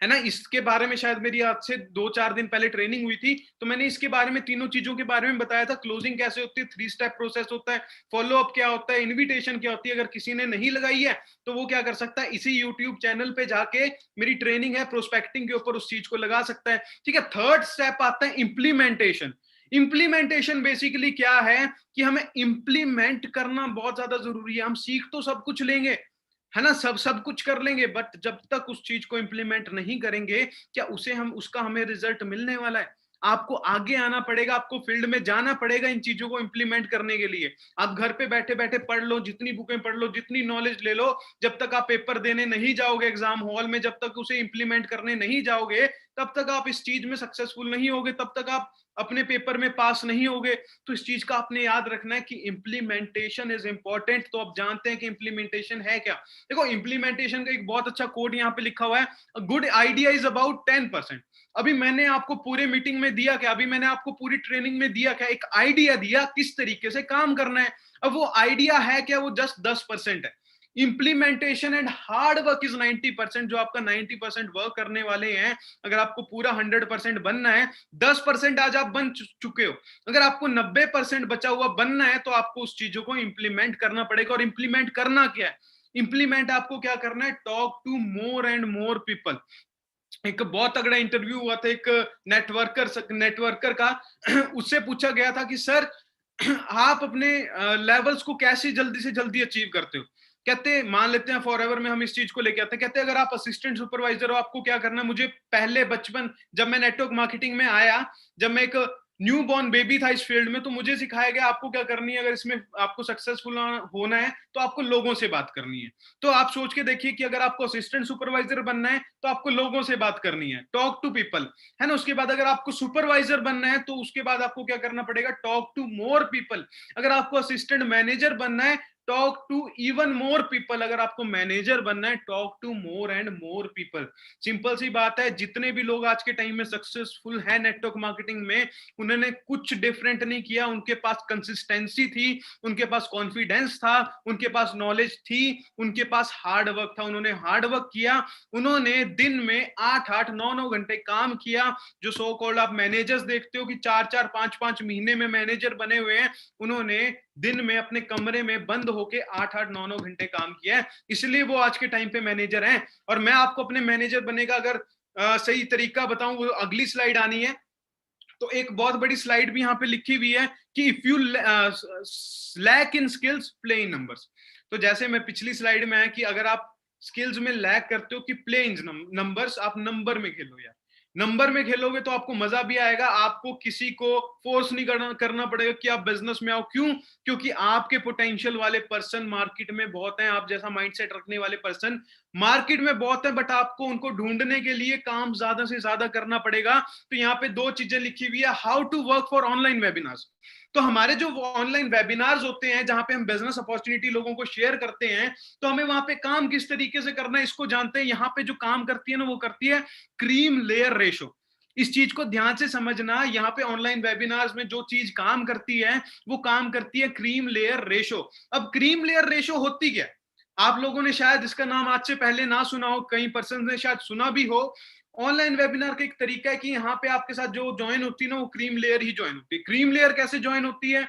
ना। इसके बारे में शायद मेरी आज से 2-4 दिन पहले ट्रेनिंग हुई थी, तो मैंने इसके बारे में, तीनों चीजों के बारे में बताया था। क्लोजिंग कैसे होती है, 3 स्टेप प्रोसेस होता है, फॉलोअप क्या होता है, इनविटेशन क्या होती है। अगर किसी ने नहीं लगाई है तो वो क्या कर सकता है, इसी यूट्यूब चैनल पे जाके मेरी ट्रेनिंग है प्रोस्पेक्टिंग के ऊपर, उस चीज को लगा सकता है। ठीक है। थर्ड स्टेप आता है इंप्लीमेंटेशन। इंप्लीमेंटेशन बेसिकली क्या है कि हमें इंप्लीमेंट करना बहुत ज्यादा जरूरी है। हम सीख तो सब कुछ लेंगे, है ना, सब सब कुछ कर लेंगे, बट जब तक उस चीज को इंप्लीमेंट नहीं करेंगे, क्या उसे हम उसका हमें रिजल्ट मिलने वाला है? आपको आगे आना पड़ेगा, आपको फील्ड में जाना पड़ेगा इन चीजों को इंप्लीमेंट करने के लिए। आप घर पे बैठे बैठे पढ़ लो, जितनी बुकें पढ़ लो, जितनी नॉलेज ले लो, जब तक आप पेपर देने नहीं जाओगे एग्जाम हॉल में, जब तक उसे इंप्लीमेंट करने नहीं जाओगे, तब तक आप इस चीज में सक्सेसफुल नहीं होगे, तब तक आप अपने पेपर में पास नहीं होगे। तो इस चीज का आपने याद रखना है कि इंप्लीमेंटेशन इज इंपॉर्टेंट। तो आप जानते हैं कि इंप्लीमेंटेशन है क्या। देखो, इंप्लीमेंटेशन का एक बहुत अच्छा कोड यहाँ पे लिखा हुआ है, गुड आइडिया इज अबाउट 10%। अभी मैंने आपको पूरे मीटिंग में दिया क्या, अभी मैंने आपको पूरी ट्रेनिंग में दिया क्या, एक आइडिया दिया किस तरीके से काम करना है। अब वो आइडिया है क्या, वो जस्ट 10% है। Implementation and hard work is 90%। जो आपका 90% वर्क करने वाले हैं, अगर आपको पूरा 100% बनना है, 10% आज आप बन चुके हो, अगर आपको 90% बचा हुआ बनना है, तो आपको उस चीजों को इंप्लीमेंट करना पड़ेगा। और इंप्लीमेंट करना क्या है, इंप्लीमेंट आपको क्या करना है, talk to more and more people. एक बहुत तगड़ा इंटरव्यू हुआ था एक नेटवर्कर का। उससे पूछा गया था कि सर आप अपने लेवल्स को कैसे जल्दी से जल्दी अचीव करते हो। कहते, मान लेते हैं फॉरएवर में हम इस चीज को लेके आते हैं, कहते अगर आप असिस्टेंट सुपरवाइजर हो, आपको क्या करना है, मुझे पहले बचपन जब मैं नेटवर्क मार्केटिंग में आया, जब मैं एक न्यू बॉर्न बेबी था इस फील्ड में, तो मुझे सिखाया गया आपको क्या करनी है, अगर इसमें आपको सक्सेसफुल होना है तो आपको लोगों से बात करनी है। तो आप सोच के देखिए कि अगर आपको असिस्टेंट सुपरवाइजर बनना है तो आपको लोगों से बात करनी है, टॉक टू पीपल, है ना। उसके बाद अगर आपको सुपरवाइजर बनना है तो उसके बाद आपको क्या करना पड़ेगा, टॉक टू मोर पीपल। अगर आपको असिस्टेंट मैनेजर बनना है, talk to even more people. अगर आपको मैनेजर बनना है, talk to more and more people. Simple सी बात है, जितने भी लोग आज के टाइम में सक्सेसफुल है नेटवर्क मार्केटिंग में, उन्होंने कुछ डिफरेंट नहीं किया। उनके पास कंसिस्टेंसी थी, उनके पास कॉन्फिडेंस था, उनके पास नॉलेज थी, उनके पास हार्ड वर्क था। उन्होंने हार्ड वर्क किया, उन्होंने दिन में 8-8 9-9 घंटे काम किया। जो सो कॉल्ड आप मैनेजर्स देखते हो कि 4-4 5-5 महीने में मैनेजर बने हुए हैं, उन्होंने दिन में अपने कमरे में बंद होके 8-8 9-9 घंटे काम किया है, इसलिए वो आज के टाइम पे मैनेजर हैं। और मैं आपको अपने मैनेजर बनने का अगर सही तरीका बताऊं, वो अगली स्लाइड आनी है। तो एक बहुत बड़ी स्लाइड भी यहाँ पे लिखी हुई है कि if you lack in skills, play in numbers. तो जैसे मैं पिछली स्लाइड में है कि अगर आप स्किल्स में लैक करते हो कि प्ले इन नंबर्स, आप नंबर में खेलो यार। नंबर में खेलोगे तो आपको मजा भी आएगा, आपको किसी को फोर्स नहीं करना पड़ेगा कि आप बिजनेस में आओ। क्यों? क्योंकि आपके पोटेंशियल वाले पर्सन मार्केट में बहुत हैं, आप जैसा माइंडसेट रखने वाले पर्सन मार्केट में बहुत है, बट आपको उनको ढूंढने के लिए काम ज्यादा से ज्यादा करना पड़ेगा। तो यहाँ पे 2 चीजें लिखी हुई है, how to work for online webinars. तो हमारे जो ऑनलाइन वेबिनार्स होते हैं जहां पे हम बिजनेस अपॉर्चुनिटी लोगों को शेयर करते हैं, तो हमें वहां पे काम किस तरीके से करना है इसको जानते हैं। यहाँ पे जो काम करती है ना, वो करती है क्रीम लेयर रेशो। इस चीज को ध्यान से समझना, यहाँ पे ऑनलाइन वेबिनार्स में जो चीज काम करती है वो काम करती है क्रीम लेयर रेशो। अब क्रीम लेयर रेशो होती क्या, आप लोगों ने शायद इसका नाम आज से पहले ना सुना हो, कई पर्सन ने शायद सुना भी हो। ऑनलाइन वेबिनार का एक तरीका है कि यहाँ पे आपके साथ जो ज्वाइन होती है ना, वो क्रीम लेयर ही ज्वाइन होती है। क्रीम लेयर कैसे ज्वाइन होती है,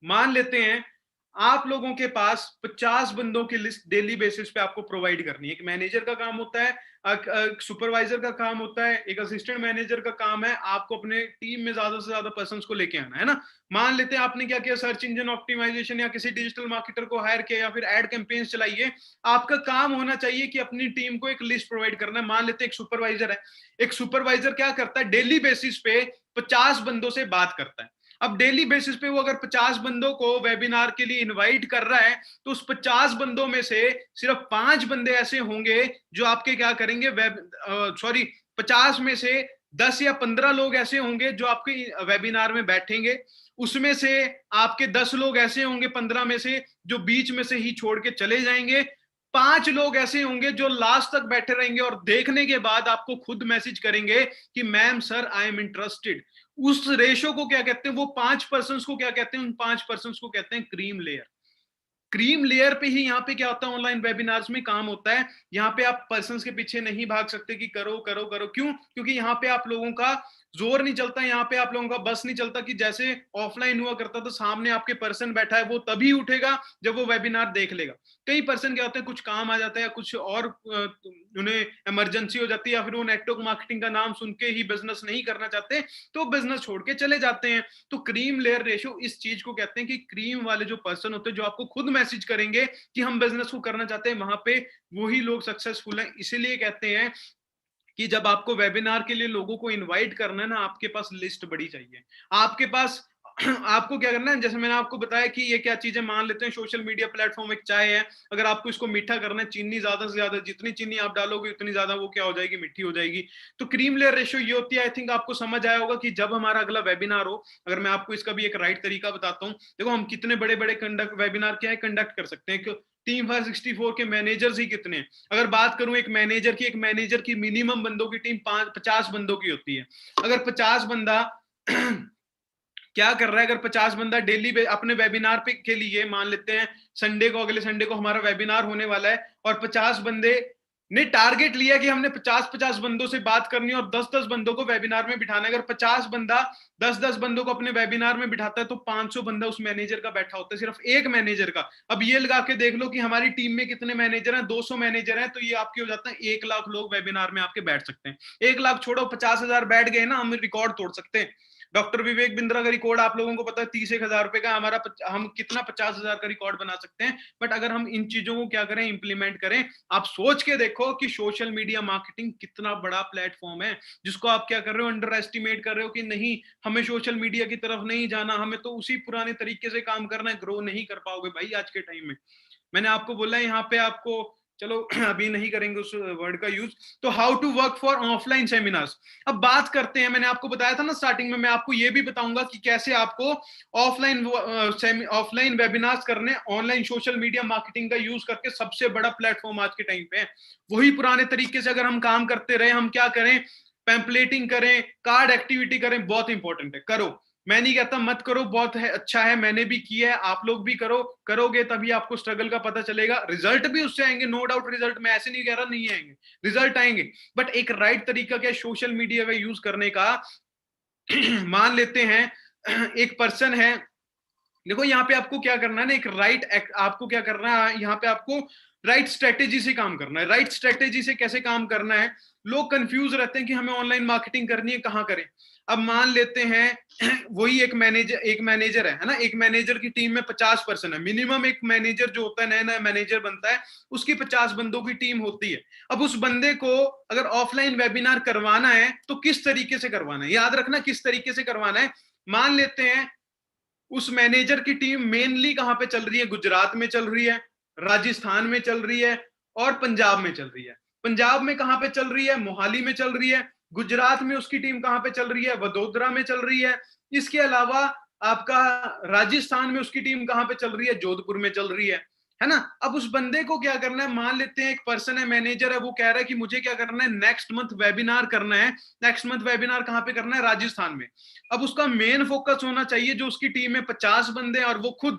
मान लेते हैं आप लोगों के पास 50 बंदों की लिस्ट डेली बेसिस पे आपको प्रोवाइड करनी है। एक मैनेजर का काम होता है, सुपरवाइजर का काम होता है, एक असिस्टेंट मैनेजर का काम है आपको अपने टीम में ज्यादा से ज्यादा पर्संस को लेके आना है ना। मान लेते हैं आपने क्या किया, सर्च इंजन ऑप्टिमाइजेशन या किसी डिजिटल मार्केटर को हायर किया या फिर एड कैंपेन्स चलाइए। आपका काम होना चाहिए कि अपनी टीम को एक लिस्ट प्रोवाइड करना है। मान लेते हैं एक सुपरवाइजर है, एक सुपरवाइजर क्या करता है, डेली बेसिस पे 50 बंदों से बात करता है। अब डेली बेसिस पे वो अगर 50 बंदों को वेबिनार के लिए इनवाइट कर रहा है, तो उस 50 बंदों में से सिर्फ 5 बंदे ऐसे होंगे जो आपके क्या करेंगे, 50 में से 10 या 15 लोग ऐसे होंगे जो आपके वेबिनार में बैठेंगे। उसमें से आपके 10 लोग ऐसे होंगे 15 में से जो बीच में से ही छोड़ के चले जाएंगे। 5 लोग ऐसे होंगे जो लास्ट तक बैठे रहेंगे और देखने के बाद आपको खुद मैसेज करेंगे कि ma'am sir I am interested. उस रेशो को क्या कहते हैं, वो 5 पर्सन को क्या कहते हैं, उन 5 पर्सन को कहते हैं क्रीम लेयर। क्रीम लेयर पे ही यहाँ पे क्या होता है, ऑनलाइन वेबिनार्स में काम होता है। यहाँ पे आप पर्सन्स के पीछे नहीं भाग सकते कि करो करो करो, क्यों, क्योंकि यहाँ पे आप लोगों का जोर नहीं चलता, यहाँ पे आप लोगों का बस नहीं चलता कि जैसे ऑफलाइन हुआ करता था, सामने आपके पर्सन बैठा है वो तभी उठेगा जब वो वेबिनार देख लेगा। कई पर्सन क्या होते हैं, कुछ काम आ जाता है या कुछ और उन्हें इमरजेंसी हो जाती है या फिर वो नेटवर्क मार्केटिंग का नाम सुन के ही बिजनेस नहीं करना चाहते, तो बिजनेस छोड़ के चले जाते हैं। तो क्रीम लेयर रेशो इस चीज को कहते हैं कि क्रीम वाले जो पर्सन होते हैं जो आपको खुद मैसेज करेंगे कि हम बिजनेस को करना चाहते हैं, वहां पे वही लोग सक्सेसफुल हैं। इसीलिए कहते हैं कि जब आपको वेबिनार के लिए लोगों को इनवाइट करना है ना, आपके पास लिस्ट बड़ी चाहिए। आपके पास आपको क्या करना है, जैसे मैंने आपको बताया कि ये क्या चीजें, मान लेते हैं सोशल मीडिया प्लेटफॉर्म एक चाय है, अगर आपको इसको मीठा करना है, चीनी ज्यादा से ज्यादा, जितनी चीनी आप डालोगे उतनी ज्यादा वो क्या हो जाएगी, मीठी हो जाएगी। तो क्रीम लेयर रेशियो ये होती है। आई थिंक आपको समझ आया होगा कि जब हमारा अगला वेबिनार हो, अगर मैं आपको इसका भी एक राइट तरीका बताता हूँ। देखो हम कितने बड़े बड़े वेबिनार क्या है कंडक्ट कर सकते हैं। टीम 564 के मैनेजर्स ही कितने हैं। अगर बात करूं एक मैनेजर की मिनिमम बंदों की टीम 50 बंदों की होती है। अगर 50 बंदा क्या कर रहा है, अगर 50 बंदा डेली अपने वेबिनार पे के लिए, मान लेते हैं संडे को, अगले संडे को हमारा वेबिनार होने वाला है और 50 बंदे ने टारगेट लिया कि हमने 50 बंदों से बात करनी है और 10 बंदों को वेबिनार में बिठाना है। अगर 50 बंदा 10 बंदों को अपने वेबिनार में बिठाता है तो 500 बंदा उस मैनेजर का बैठा होता है, सिर्फ एक मैनेजर का। अब ये लगा के देख लो कि हमारी टीम में कितने मैनेजर हैं, 200 मैनेजर हैं, तो ये आपके हो जाता है 1 लाख लोग वेबिनार में आपके बैठ सकते हैं। 1 लाख छोड़ो, 50,000 बैठ गए ना, हम रिकॉर्ड तोड़ सकते हैं। डॉक्टर विवेक बिंद्रा का रिकॉर्ड आप लोगों को पता है 30,000 रुपए का, हमारा हम कितना 50,000 का रिकॉर्ड बना सकते हैं। बट अगर हम इन चीजों को क्या करें, इंप्लीमेंट करें। आप सोच के देखो कि सोशल मीडिया मार्केटिंग कितना बड़ा प्लेटफॉर्म है, जिसको आप क्या कर रहे हो, अंडर एस्टिमेट कर रहे हो कि नहीं हमें सोशल मीडिया की तरफ नहीं जाना, हमें तो उसी पुराने तरीके से काम करना है। ग्रो नहीं कर पाओगे भाई आज के टाइम में। मैंने आपको बोला यहाँ पे आपको, चलो अभी नहीं करेंगे उस वर्ड का यूज। तो how to work for offline seminars. अब बात करते हैं, मैंने आपको बताया था ना स्टार्टिंग में, मैं आपको ये भी बताऊंगा कि कैसे आपको ऑफलाइन वेबिनार्स करने, ऑनलाइन सोशल मीडिया मार्केटिंग का यूज करके। सबसे बड़ा प्लेटफॉर्म आज के टाइम पे है। वही पुराने तरीके से अगर हम काम करते रहे, हम क्या करें, पैम्पलेटिंग करें, कार्ड एक्टिविटी करें, बहुत इंपॉर्टेंट है। करो, मैं नहीं कहता मत करो, बहुत है, अच्छा है, मैंने भी किया है, आप लोग भी करो। करोगे तभी आपको स्ट्रगल का पता चलेगा, रिजल्ट भी उससे आएंगे, नो डाउट रिजल्ट, मैं ऐसे नहीं कह रहा नहीं आएंगे, रिजल्ट आएंगे। बट एक राइट तरीका क्या है सोशल मीडिया का यूज करने का। मान लेते हैं एक पर्सन है, देखो यहाँ पे आपको क्या करना है ना, एक आपको क्या करना है, यहाँ पे आपको राइट स्ट्रेटेजी से काम करना है। राइट स्ट्रेटेजी से कैसे काम करना है, लोग कंफ्यूज रहते हैं कि हमें ऑनलाइन मार्केटिंग करनी है, कहाँ करें। अब मान लेते हैं वही एक मैनेजर है ना, एक मैनेजर की टीम में 50 पर्सन है मिनिमम। एक मैनेजर जो होता है, नया नया मैनेजर बनता है, उसकी 50 बंदों की टीम होती है। अब उस बंदे को अगर ऑफलाइन वेबिनार करवाना है तो किस तरीके से करवाना है, याद रखना किस तरीके से करवाना है। मान लेते हैं उस मैनेजर की टीम मेनली कहां पे चल रही है, गुजरात में चल रही है, राजस्थान में चल रही है और पंजाब में चल रही है। पंजाब में कहां पे चल रही है, मोहाली में चल रही है। गुजरात में उसकी टीम कहां पे चल रही है, वडोदरा में चल रही है। इसके अलावा आपका राजस्थान में उसकी टीम कहाँ पे चल रही है, जोधपुर में चल रही है ना। अब उस बंदे को क्या करना है, मान लेते हैं एक पर्सन है, मैनेजर है, वो कह रहा है कि मुझे क्या करना है, नेक्स्ट मंथ वेबिनार करना है। नेक्स्ट मंथ वेबिनार कहाँ पे करना है, राजस्थान में। अब उसका मेन फोकस होना चाहिए, जो उसकी टीम में 50 बंदे हैं और वो खुद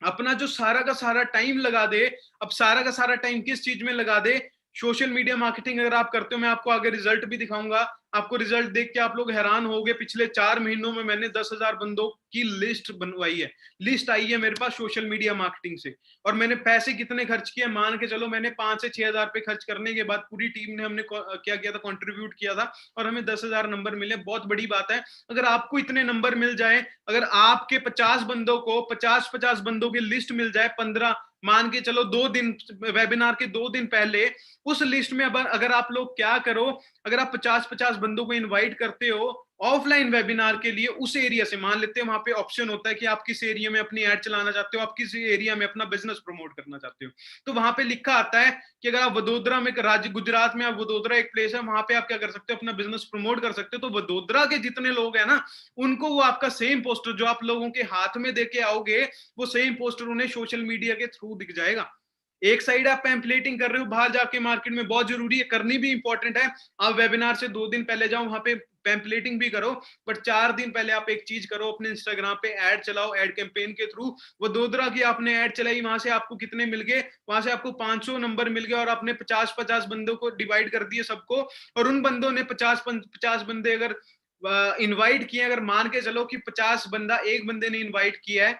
अपना जो सारा का सारा टाइम लगा दे। अब सारा का सारा टाइम किस चीज में लगा दे, सोशल मीडिया मार्केटिंग अगर आप करते हो, मैं आपको आगे रिजल्ट भी दिखाऊंगा, आपको रिजल्ट देख के आप लोग हैरान होगे। पिछले 4 महीनों में मैंने 10,000 बंदों की लिस्ट बनवाई है, लिस्ट आई है मेरे पास सोशल मीडिया मार्केटिंग से। और मैंने पैसे कितने खर्च किए, मान के चलो मैंने 5 से 6 हजार रुपए खर्च करने के बाद पूरी टीम ने हमने क्या किया था, कॉन्ट्रीब्यूट किया था, और हमें 10,000 नंबर मिले। बहुत बड़ी बात है अगर आपको इतने नंबर मिल जाए। अगर आपके 50 बंदों को 50-50 बंदों की लिस्ट मिल जाए, 15, मान के चलो 2 दिन, वेबिनार के 2 दिन पहले उस लिस्ट में अगर आप लोग क्या करो, अगर आप 50-50 बंदों को इनवाइट करते हो ऑफलाइन वेबिनार के लिए, उस एरिया से, मान लेते हैं वहां पे ऑप्शन होता है कि आप किस एरिया में अपनी ऐड चलाना चाहते हो, आप किस एरिया में अपना बिजनेस प्रमोट करना चाहते हो। तो वहां पे लिखा आता है कि अगर आप वडोदरा में, राज्य गुजरात में, आप वडोदरा एक प्लेस है, वहां पे आप क्या कर सकते हो, अपना बिजनेस प्रमोट कर सकते हो। तो वडोदरा के जितने लोग हैं ना, उनको वो आपका सेम पोस्टर जो आप लोगों के हाथ में देके आओगे, वो सेम पोस्टर उन्हें सोशल मीडिया के थ्रू दिख जाएगा। एक साइड आप पैम्पलेटिंग कर रहे हो बाहर जाके मार्केट में, बहुत जरूरी है, करनी भी इंपॉर्टेंट है। आप वेबिनार से 2 दिन पहले जाओ, वहां पे पैम्पलेटिंग भी करो, बट 4 दिन पहले आप एक चीज करो, अपने इंस्टाग्राम पे ऐड चलाओ, ऐड कैंपेन के थ्रू। वो वडोदरा की आपने ऐड चलाई, वहां से आपको कितने मिल गए, वहां से आपको 500 नंबर मिल गए, और आपने 50-50 बंदों को डिवाइड कर दिए सबको। और उन बंदों ने 50-50 बंदे अगर इनवाइट किए, अगर मान के चलो कि 50 बंदा एक बंदे ने इनवाइट किया है,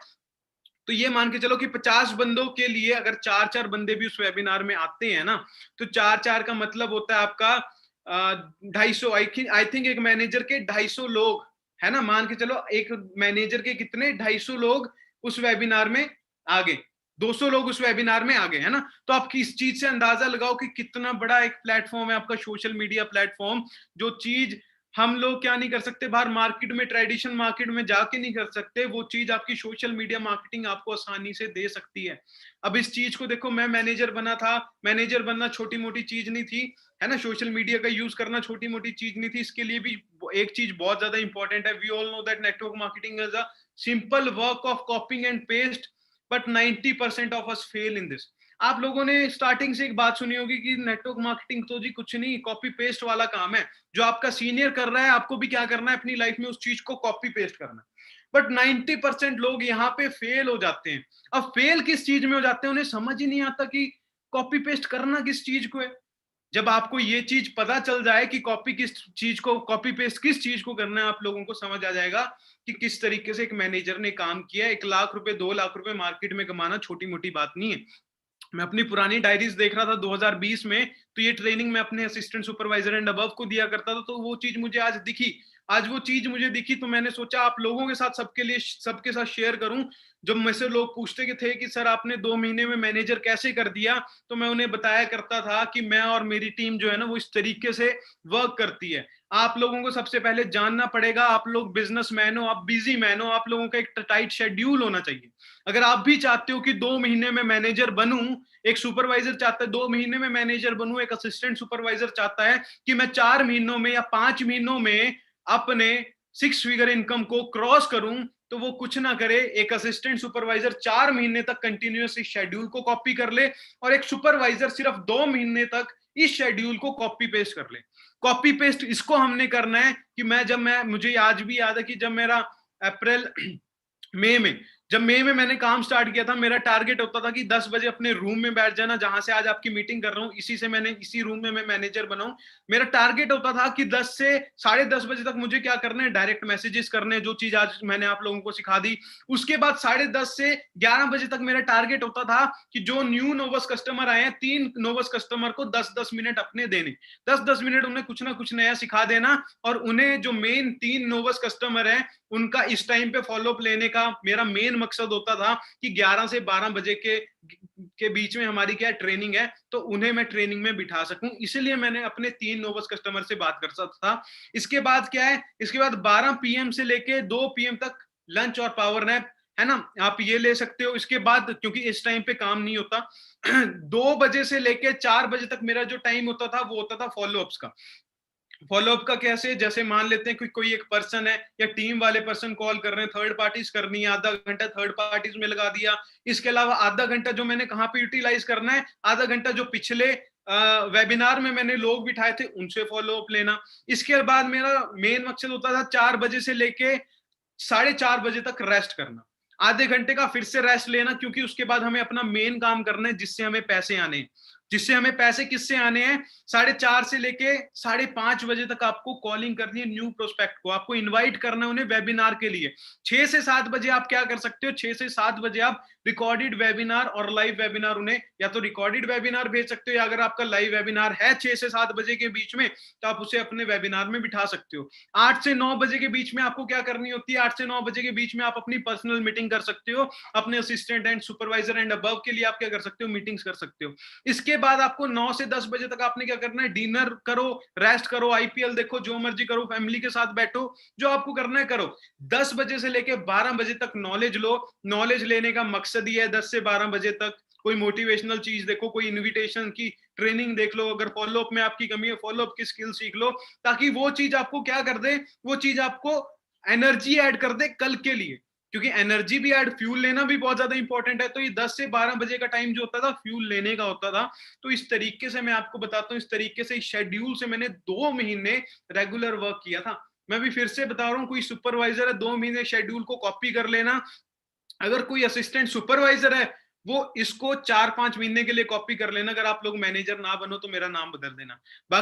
तो ये मान के चलो कि 50 बंदों के लिए अगर 4-4 बंदे भी उस वेबिनार में आते हैं ना, तो 4-4 का मतलब होता है आपका 250। आई थिंक एक मैनेजर के 250 लोग, है ना, मान के चलो एक मैनेजर के कितने 250 लोग उस वेबिनार में आ गए, 200 लोग उस वेबिनार में आ गए, है ना। तो आप किस चीज से अंदाजा लगाओ कि कितना बड़ा एक प्लेटफॉर्म है आपका सोशल मीडिया प्लेटफॉर्म। जो चीज हम लोग क्या नहीं कर सकते, बाहर मार्केट में, ट्रेडिशनल मार्केट में जाके नहीं कर सकते, वो चीज आपकी सोशल मीडिया मार्केटिंग आपको आसानी से दे सकती है। अब इस चीज को देखो, मैं मैनेजर बना था, मैनेजर बनना छोटी मोटी चीज नहीं थी, है ना, सोशल मीडिया का यूज करना छोटी मोटी चीज नहीं थी। इसके लिए भी एक चीज बहुत ज्यादा इंपॉर्टेंट है। We all know that network marketing is a simple work of copying and paste, but 90% of us fail in this. आप लोगों ने स्टार्टिंग से एक बात सुनी होगी कि नेटवर्क मार्केटिंग तो जी कुछ नहीं, कॉपी पेस्ट वाला काम है। जो आपका सीनियर कर रहा है, आपको भी क्या करना है अपनी लाइफ में, उस चीज को कॉपी पेस्ट करना है। बट 90% लोग यहाँ पे फेल हो जाते हैं। अब फेल किस चीज में हो जाते हैं, उन्हें समझ ही नहीं आता कि कॉपी पेस्ट करना किस चीज को है। जब आपको ये चीज पता चल जाए कि कॉपी किस चीज को, कॉपी पेस्ट किस चीज को करना है, आप लोगों को समझ आ जाएगा कि किस तरीके से एक मैनेजर ने काम किया। 1 लाख रुपए 2 लाख रुपए मार्केट में कमाना छोटी मोटी बात नहीं है। मैं अपनी पुरानी डायरीज देख रहा था 2020 में, तो ये ट्रेनिंग मैं अपने असिस्टेंट सुपरवाइजर एंड अबव को दिया करता था। तो वो चीज मुझे आज दिखी, आज वो चीज मुझे दिखी, तो मैंने सोचा आप लोगों के साथ, सबके लिए, सबके साथ शेयर करूं। जब मुझसे लोग पूछते के थे कि सर आपने 2 महीने में मैनेजर कैसे कर दिया, तो मैं उन्हें बताया करता था कि मैं और मेरी टीम जो है ना, वो इस तरीके से वर्क करती है। आप लोगों को सबसे पहले जानना पड़ेगा, आप लोग बिजनेसमैन हो, आप बिजी मैन हो, आप लोगों का एक टाइट शेड्यूल होना चाहिए। अगर आप भी चाहते हो कि 2 महीने में मैनेजर बनूं, एक सुपरवाइजर चाहता है 2 महीने में मैनेजर बनूं, एक असिस्टेंट सुपरवाइजर चाहता है कि मैं 4 महीनों में या 5 महीनों में अपने 6 फिगर इनकम को क्रॉस करूं, तो वो कुछ ना करे, एक असिस्टेंट सुपरवाइजर 4 महीने तक कंटिन्यूस इस शेड्यूल को कॉपी कर ले, और एक सुपरवाइजर सिर्फ 2 महीने तक इस शेड्यूल को कॉपी पेस्ट कर ले। कॉपी पेस्ट इसको हमने करना है कि मैं मुझे आज भी याद है कि जब मेरा अप्रैल मई में, जब मई में मैंने काम स्टार्ट किया था, मेरा टारगेट होता था कि 10 बजे अपने रूम में बैठ जाना, जहां से आज आपकी मीटिंग कर रहा हूं, इसी रूम में मैं मैनेजर बनाऊं। मेरा टारगेट होता था कि 10 से 10:30 बजे तक मुझे क्या करना है, डायरेक्ट मैसेजेस करने, जो चीज आज मैंने आप लोगों को सिखा दी। उसके बाद 10:30 से 11 बजे तक मेरा टारगेट होता था कि जो न्यू नोवस कस्टमर आए हैं, 3 नोवस कस्टमर को 10-10 मिनट अपने देने, 10-10 मिनट उन्हें कुछ ना कुछ नया सिखा देना, और उन्हें जो मेन 3 नोवस कस्टमर है उनका इस टाइम पे फॉलोअप लेने का मेरा मेन मकसद होता था कि 11 से 12 बजे के बीच में हमारी क्या ट्रेनिंग है, तो उन्हें मैं ट्रेनिंग में बिठा सकूं। इसलिए मैंने अपने 3 नोवस कस्टमर से बात कर सकता था। इसके बाद क्या है, इसके बाद 12 PM से लेके 2 PM तक लंच और पावर नैप, है ना, आप ये ले सकते हो। इसके बाद क्योंकि इस टाइम पे काम नहीं होता 2 बजे से लेके 4 बजे तक मेरा जो टाइम होता था वो होता था फॉलोअप्स का। फॉलोअप का कैसे, जैसे मान लेते हैं कि कोई एक पर्सन है या टीम वाले पर्सन कॉल कर रहे हैं, थर्ड पार्टीज करनी है, आधा घंटा थर्ड पार्टीज में लगा दिया। इसके अलावा आधा घंटा जो मैंने कहाँ पे यूटिलाइज करना है, आधा घंटा जो पिछले वेबिनार में मैंने लोग बिठाए थे उनसे फॉलोअप लेना। इसके बाद मेरा मेन मकसद होता था 4 बजे से लेके 4:30 बजे तक रेस्ट करना, आधे घंटे का फिर से रेस्ट लेना, क्योंकि उसके बाद हमें अपना मेन काम करना है जिससे हमें पैसे आने हैं। जिससे हमें पैसे किससे आने हैं, 4:30 से लेके 5:30 बजे तक आपको कॉलिंग करनी है न्यू प्रोस्पेक्ट को, आपको इनवाइट करना है उन्हें वेबिनार के लिए। 6 से 7 बजे आप क्या कर सकते हो, 6 से 7 बजे आप रिकॉर्डेड वेबिनार और लाइव वेबिनार उन्हें, या तो रिकॉर्डेड वेबिनार भेज सकते हो, या अगर आपका लाइव वेबिनार है 6 से 7 बजे के बीच में, तो आप उसे अपने वेबिनार में बिठा सकते हो। 8 से 9 बजे के बीच में आपको क्या करनी होती है, 8 से 9 बजे के बीच में आप अपनी पर्सनल मीटिंग कर सकते हो, अपने assistant and supervisor and above के लिए आप क्या कर सकते हो, मीटिंग्स कर सकते हो। इसके बाद आपको 9 से 10 बजे तक आपने क्या करना है, डिनर करो, रेस्ट करो, आईपीएल देखो, जो मर्जी करो, फैमिली के साथ बैठो, जो आपको करना है करो। 10 बजे से लेके 12 बजे तक नॉलेज लो। नॉलेज लेने का मकसद ही है 10 से 12 बजे तक कोई मोटिवेशनल चीज देखो, कोई इन्विटेशन की ट्रेनिंग देख लो, अगर फॉलोअप में आपकी कमी है फॉलोअप की स्किल सीख लो, ताकि वो चीज आपको क्या कर दे, वो चीज आपको एनर्जी ऐड कर दे कल के लिए। क्योंकि एनर्जी भी ऐड, फ्यूल लेना भी बहुत ज्यादा इंपॉर्टेंट है। तो ये 10 से 12 बजे का टाइम जो होता था फ्यूल लेने का होता था। तो इस तरीके से मैं आपको बताता हूँ, इस तरीके से शेड्यूल से मैंने 2 महीने रेगुलर वर्क किया था। मैं भी फिर से बता रहा हूँ, कोई सुपरवाइजर है 2 महीने शेड्यूल को कॉपी कर लेना। अगर कोई असिस्टेंट सुपरवाइजर है वो इसको 4-5 महीने के लिए कॉपी कर लेना। अगर आप लोग मैनेजर ना बनो तो मेरा नाम बदल देना। बाकी